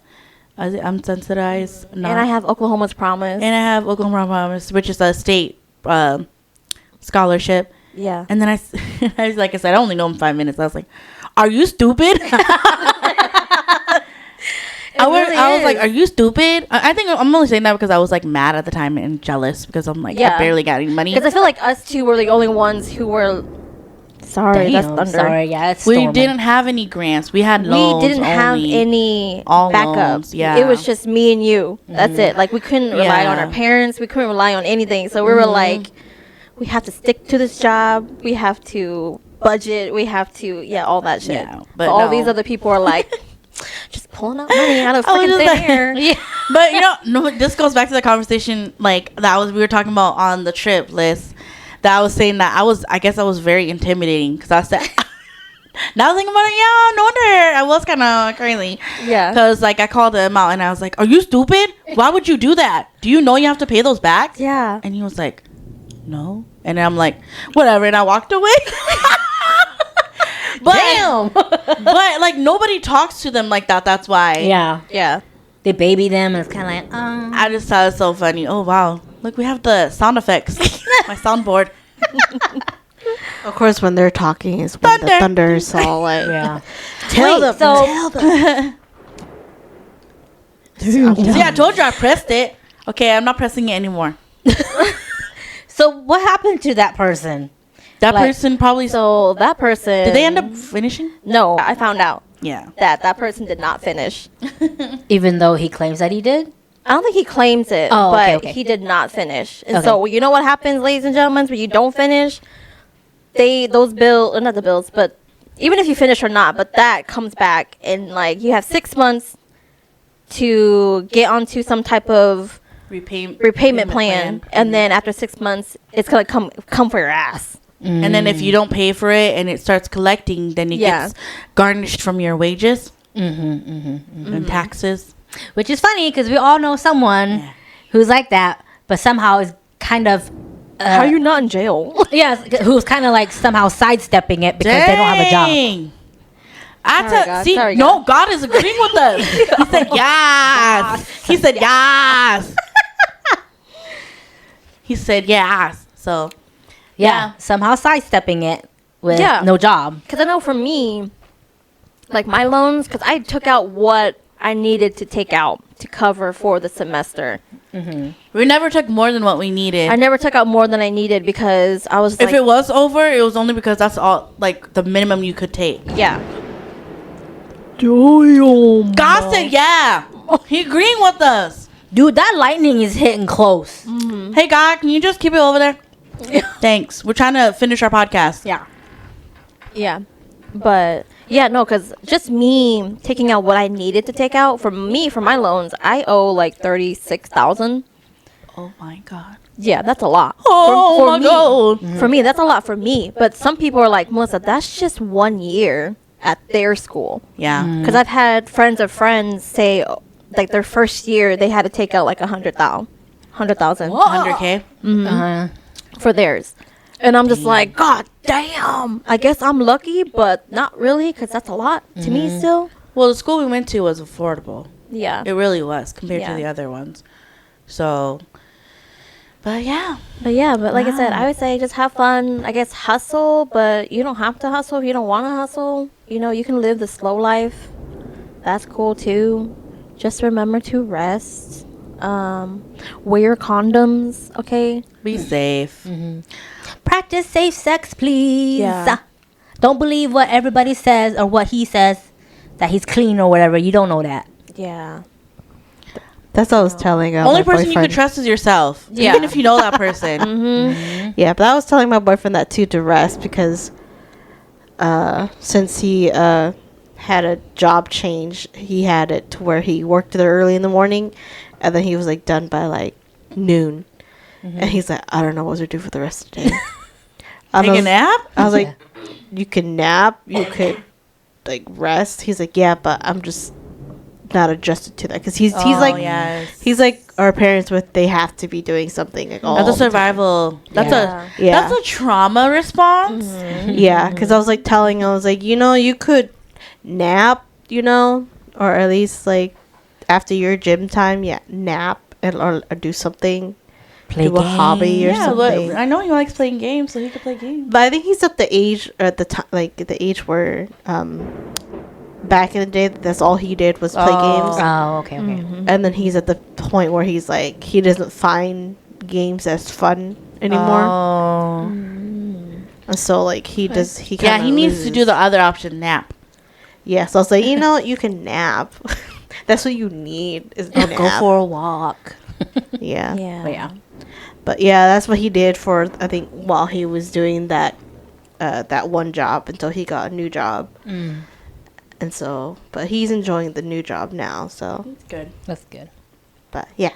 And I have Oklahoma's Promise. And I have Oklahoma Promise, which is a state scholarship. Yeah. And then I was like, I said, I only know him 5 minutes. I was like, are you stupid? I was like, are you stupid? I think I'm only saying that because I was like mad at the time and jealous because I'm like, I barely got any money. Because I feel like us two were the only ones who were. Sorry, that's Damn, thunder. sorry, yeah, it's We storming. didn't have any grants. We had loans. We didn't have only. any All backup. loans, yeah. It was just me and you. That's it. Like, we couldn't rely on Yeah. our parents. We couldn't rely on anything. So we were like, we have to stick to this job. We have to budget. We have to, all that shit. Yeah, but but all no. these other people are like, just pulling out money out of I was freaking just thin like- air. Yeah. But no, this goes back to the conversation like we were talking about on the trip list. That I was saying that I guess I was very intimidating because I said. Now thinking about it, yeah, no wonder I was kind of crazy. Yeah. Because like I called him out and I was like, "Are you stupid? Why would you do that? Do you know you have to pay those back?" Yeah. And he was like, "No." And I'm like, "Whatever." And I walked away. But, Damn. but like nobody talks to them like that. That's why. Yeah. Yeah. They baby them and it's kind of like, I just thought it so funny. Oh wow! Look, we have the sound effects. My soundboard. Of course, when they're talking is when the thunder is all like, yeah. tell Wait, them, so- tell them. See, I told you I pressed it. Okay, I'm not pressing it anymore. So what happened to that person? That Like- person probably. So that person. Did they end up finishing? No, I found out Yeah. that person did not finish. Even though he claims that he did? I don't think he claims it, Oh, but okay. he did not finish. And Okay. so you know what happens, ladies and gentlemen, when you don't finish, those bills, not the bills, but even if you finish or not, but that comes back and like you have 6 months to get onto some type of repayment plan, and then after 6 months, it's gonna come for your ass. And then if you don't pay for it and it starts collecting, then it Yeah. gets garnished from your wages and taxes. Which is funny because we all know someone who's like that, but somehow is kind of How are you not in jail? who's kind of like somehow sidestepping it because they don't have a job. Dang. Sorry, God. See, Sorry, no, God is agreeing with us. He said yes. He said yes. He said yes. So Yeah, somehow sidestepping it with Yeah. no job. Because I know for me, like my loans, because I took out what I needed to take out to cover for the semester. we never took more than what we needed. I never took out more than I needed because I was If like, it was over, it was only because that's all like the minimum you could take. yeah. God said yeah. He agreeing with us. Dude, that lightning is hitting close. Hey God, can you just keep it over there? Thanks. We're trying to finish our podcast. Yeah. Yeah. But yeah, no, because just me taking out what I needed to take out for my loans, I owe like 36,000. Oh my God. Yeah, that's a lot. Oh for my me. God. For me, that's a lot for me. But some people are like, Melissa, that's just 1 year. at their school. Yeah. Because I've had friends of friends say, like, their first year they had to take out like 100,000 100K. for theirs. And I'm just like, God damn. I guess I'm lucky, but not really, because that's a lot to me still. Well, the school we went to was affordable. Yeah. It really was compared to Yeah. the other ones. So, but yeah. But like I said, I would say just have fun. I guess hustle, but you don't have to hustle if you don't want to hustle. You know, you can live the slow life. That's cool too. Just remember to rest. Wear condoms, okay? Be safe. Practice safe sex, please. Yeah. Don't believe what everybody says or what he says that he's clean or whatever. You don't know that. Yeah. That's what I was telling Only my person you can boyfriend. trust is yourself. Yeah. Even if you know that person. Yeah, but I was telling my boyfriend that too, to rest, because since he had a job change, he had it to where he worked there early in the morning, and then he was like done by like noon, and he's like, I don't know what to do for the rest of the day. Take a nap? I was like, you can nap, you could like rest. He's like, yeah, but I'm just not adjusted to that, because he's like yes. he's like our parents with, they have to be doing something like all That's a the time. survival. That's Yeah. that's a trauma response. Yeah, because I was like telling, I was like, you know, you could nap, you know, or at least like after your gym time, nap and or do something, do a hobby or Yeah, something. but I know he likes playing games, so he could play games. But I think he's at the age, or at the time, like the age where, back in the day, that's all he did was play games, Oh, okay. and then he's at the point where he's like, he doesn't find games as fun anymore, Oh. and so like he does, he Yeah, kinda he needs to do loses. the other option, nap. Yeah, so I was like, you know, you can nap. That's what you need, is a nap. Go for a walk. Yeah. Yeah. But yeah. But yeah, that's what he did for, I think, while he was doing that that one job until he got a new job. And so, but he's enjoying the new job now, so, That's good. That's good. but yeah.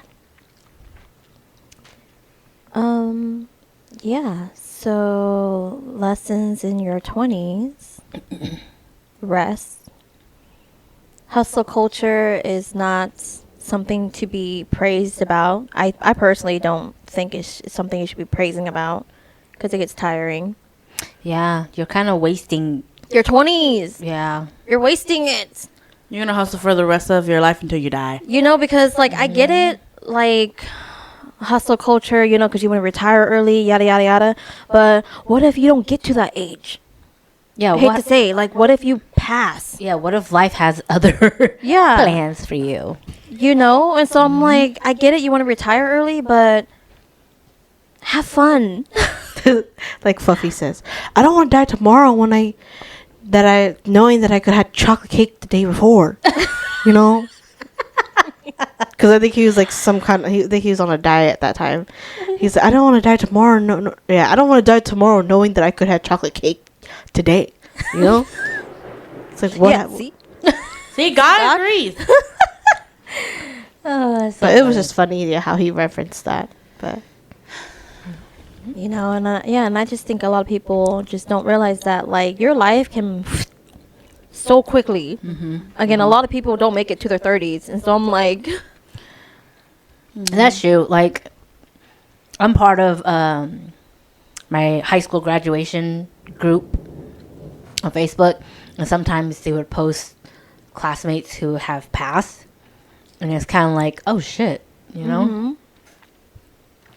Yeah. So, lessons in your 20s. Rest. Hustle culture is not something to be praised about. I personally don't think it's something you should be praising about, because it gets tiring. Yeah, you're kind of wasting. Your 20s. Yeah. You're wasting it. You're gonna hustle for the rest of your life until you die. You know, because like I get it, like hustle culture, you know, because you want to retire early, yada yada yada. But what if you don't get to that age? Yeah. I hate to say, like, what if you pass? Yeah. What if life has other Yeah. plans for you? You know, and so I'm like, I get it, you want to retire early, but have fun. Like Fluffy says, I don't want to die tomorrow knowing that I could have chocolate cake the day before. You know? Because I think he was like I think he was on a diet at that time. He's like, I don't want to die tomorrow. No, yeah, I don't want to die tomorrow knowing that I could have chocolate cake today. You know? It's like, what? Yeah, see? See, God agrees. Oh, that's so But it was funny. just funny, yeah, how he referenced that. But You know, and and I just think a lot of people just don't realize that, like, your life can so quickly. Again, a lot of people don't make it to their 30s, and so I'm like, And that's true. Like, I'm part of my high school graduation group on Facebook, and sometimes they would post classmates who have passed, and it's kind of like, oh shit, you know.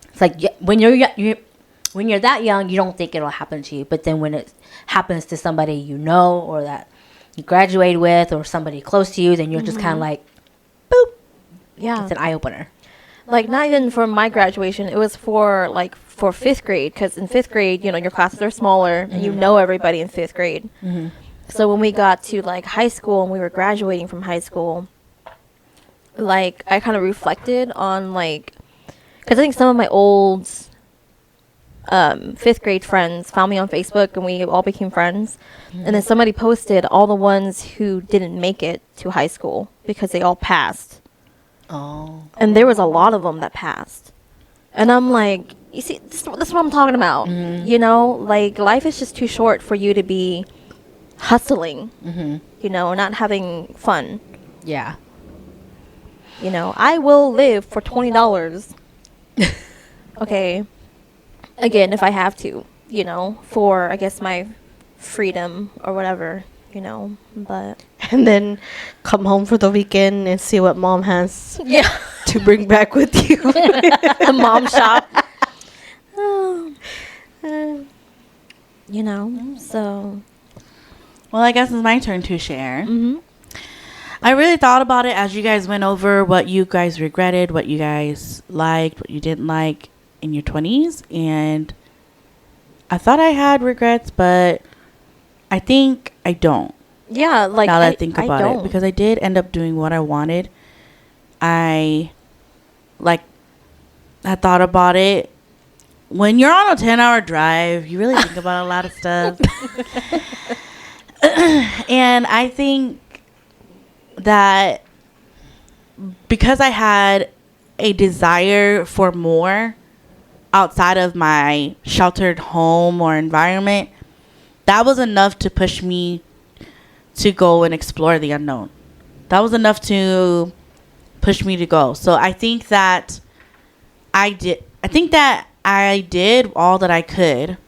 It's like when you're that young, you don't think it'll happen to you, but then when it happens to somebody you know or that you graduate with or somebody close to you, then you're just kind of like, boop. yeah. It's an eye opener. Like, not even for my graduation, it was for fifth grade, because in fifth grade, you know, your classes are smaller and you know everybody in fifth grade. So when we got to like high school and we were graduating from high school, like, I kind of reflected on, like, because I think some of my old fifth grade friends found me on Facebook and we all became friends. And then somebody posted all the ones who didn't make it to high school because they all passed. Oh. And there was a lot of them that passed. And I'm like, you see, this is what I'm talking about. You know, like, life is just too short for you to be hustling, Mm-hmm. you know, not having fun. Yeah. You know, I will live for $20. Okay. Again, if I have to, you know, for, I guess, my freedom or whatever, you know, but. And then come home for the weekend and see what mom has Yeah. to bring back with you. The mom shop. You know, so. Well, I guess it's my turn to share. Mm-hmm. I really thought about it as you guys went over what you guys regretted, what you guys liked, what you didn't like in your 20s. And I thought I had regrets, but I think I don't. Yeah, like Now that I think about don't. it, because I did end up doing what I wanted. I thought about it. When you're on a 10-hour drive, you really think about a lot of stuff. And I think that because I had a desire for more outside of my sheltered home or environment, that was enough to push me to go and explore the unknown. That was enough to push me to go. So I think that I did all that I could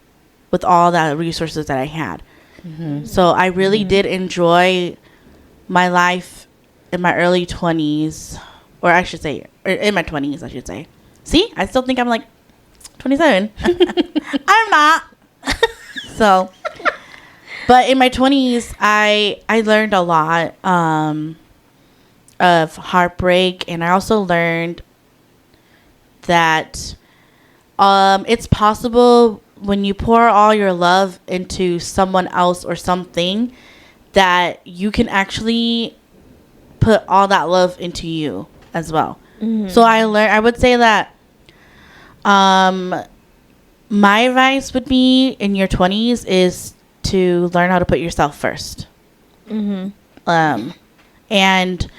with all the resources that I had. Mm-hmm. So I really did enjoy my life in my early 20s, or I should say, or in my 20s, I should say. See, I still think I'm like 27. I'm not. So, but in my 20s, I learned a lot of heartbreak, and I also learned that it's possible when you pour all your love into someone else or something that you can actually put all that love into you as well. Mm-hmm. So I would say that my advice would be in your 20s is to learn how to put yourself first. Mm-hmm. And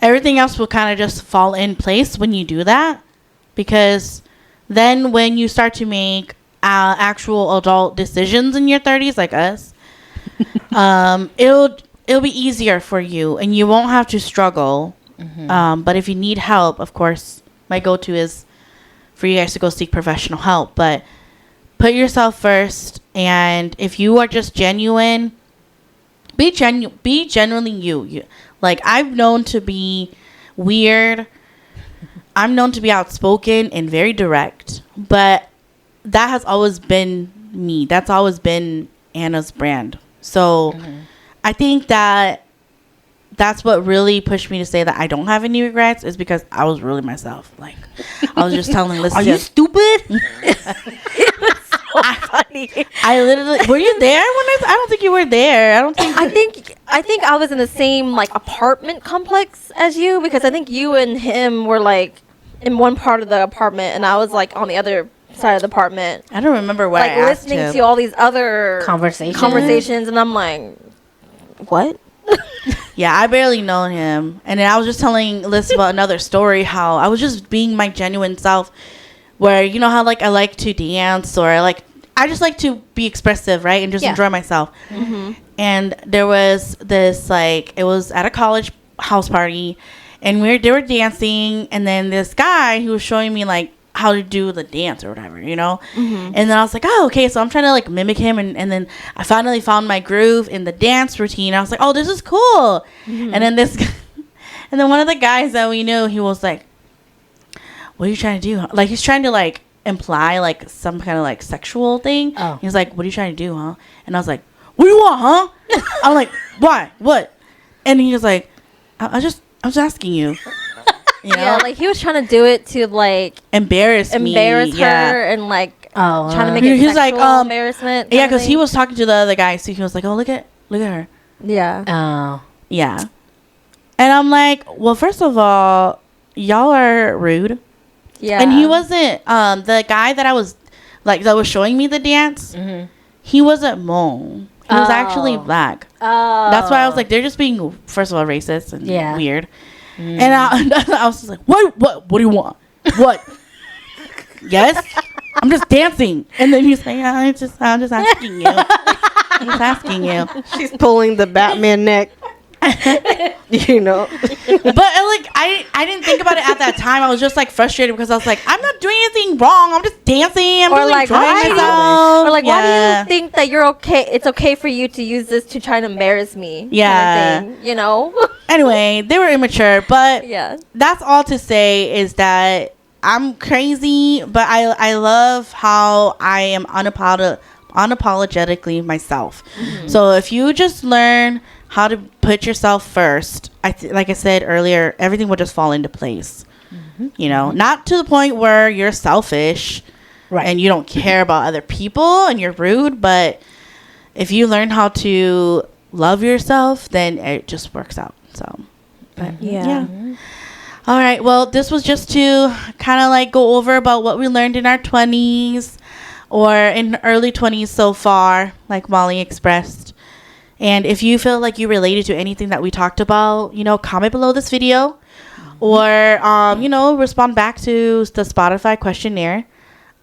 everything else will kind of just fall in place when you do that, because then when you start to make actual adult decisions in your 30s, like us, it'll be easier for you and you won't have to struggle. Mm-hmm. But if you need help, of course, my go-to is for you guys to go seek professional help. But put yourself first, and if you are just genuine, be genuinely you. Like, I've known to be weird. I'm known to be outspoken and very direct, but that has always been me. That's always been Anna's brand. So I think that that's what really pushed me to say that I don't have any regrets, is because I was really myself. Like, I was just telling Liz, Are you stupid? Funny. I literally, were you there when I don't think you were there. I think I was in the same like apartment complex as you, because I think you and him were like in one part of the apartment and I was like on the other side of the apartment, I don't remember what like I asked listening him. to all these other Conversations. and I'm like, what? Yeah, I barely know him. And then I was just telling Liz about another story, how I was just being my genuine self, where, you know how like I like to dance, or I just like to be expressive, right? And just enjoy myself. Mm-hmm. And there was this, like, it was at a college house party, and they were dancing, and then this guy who was showing me like how to do the dance or whatever, you know? Mm-hmm. And then I was like, oh, okay, so I'm trying to like mimic him, and then I finally found my groove in the dance routine. I was like, oh, this is cool. Mm-hmm. And then and then one of the guys that we knew, he was like, what are you trying to do? Like, he's trying to like imply like some kind of like sexual thing. Oh. He was like, what are you trying to do, huh? And I was like, what do you want, huh? I'm like, why? What? And he was like, I was just asking you. You know? Yeah, like he was trying to do it to like embarrass her yeah. and like Oh, trying to make it He's sexual like, embarrassment. Yeah, because he was talking to the other guy, so he was like, oh, look at her. Yeah. Oh. Yeah. And I'm like, well, first of all, y'all are rude. Yeah. And he wasn't, the guy that that was showing me the dance, Mm-hmm. he wasn't Hmong. He was actually Oh. black. Oh. That's why I was like, they're just being, first of all, racist and Yeah. weird. Mm. And I was just like, what do you want? What? Yes? I'm just dancing. And then he's like, I'm just asking you. He's asking you. She's pulling the Batman neck. You know. But like I didn't think about it at that time. I was just like frustrated because I was like, I'm not doing anything wrong. I'm just dancing. I'm Or really like, enjoying why do you, myself. or like, why do Yeah. you think that you're okay? It's okay for you to use this to try to embarrass me. Yeah. Kind of thing, you know. Anyway, they were immature, but Yeah. that's all to say is that I'm crazy, but I love how I am unapologetically myself. So if you just learn how to put yourself first, like I said earlier, everything will just fall into place. You know, not to the point where you're selfish Right. and you don't care about other people and you're rude, but if you learn how to love yourself, then it just works out. So, but yeah. All right. Well, this was just to kind of like go over about what we learned in our 20s or in early 20s so far, like Molly expressed. And if you feel like you related to anything that we talked about, you know, comment below this video or, you know, respond back to the Spotify questionnaire.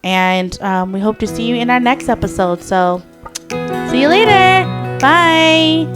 And we hope to see you in our next episode. So see you later. Bye.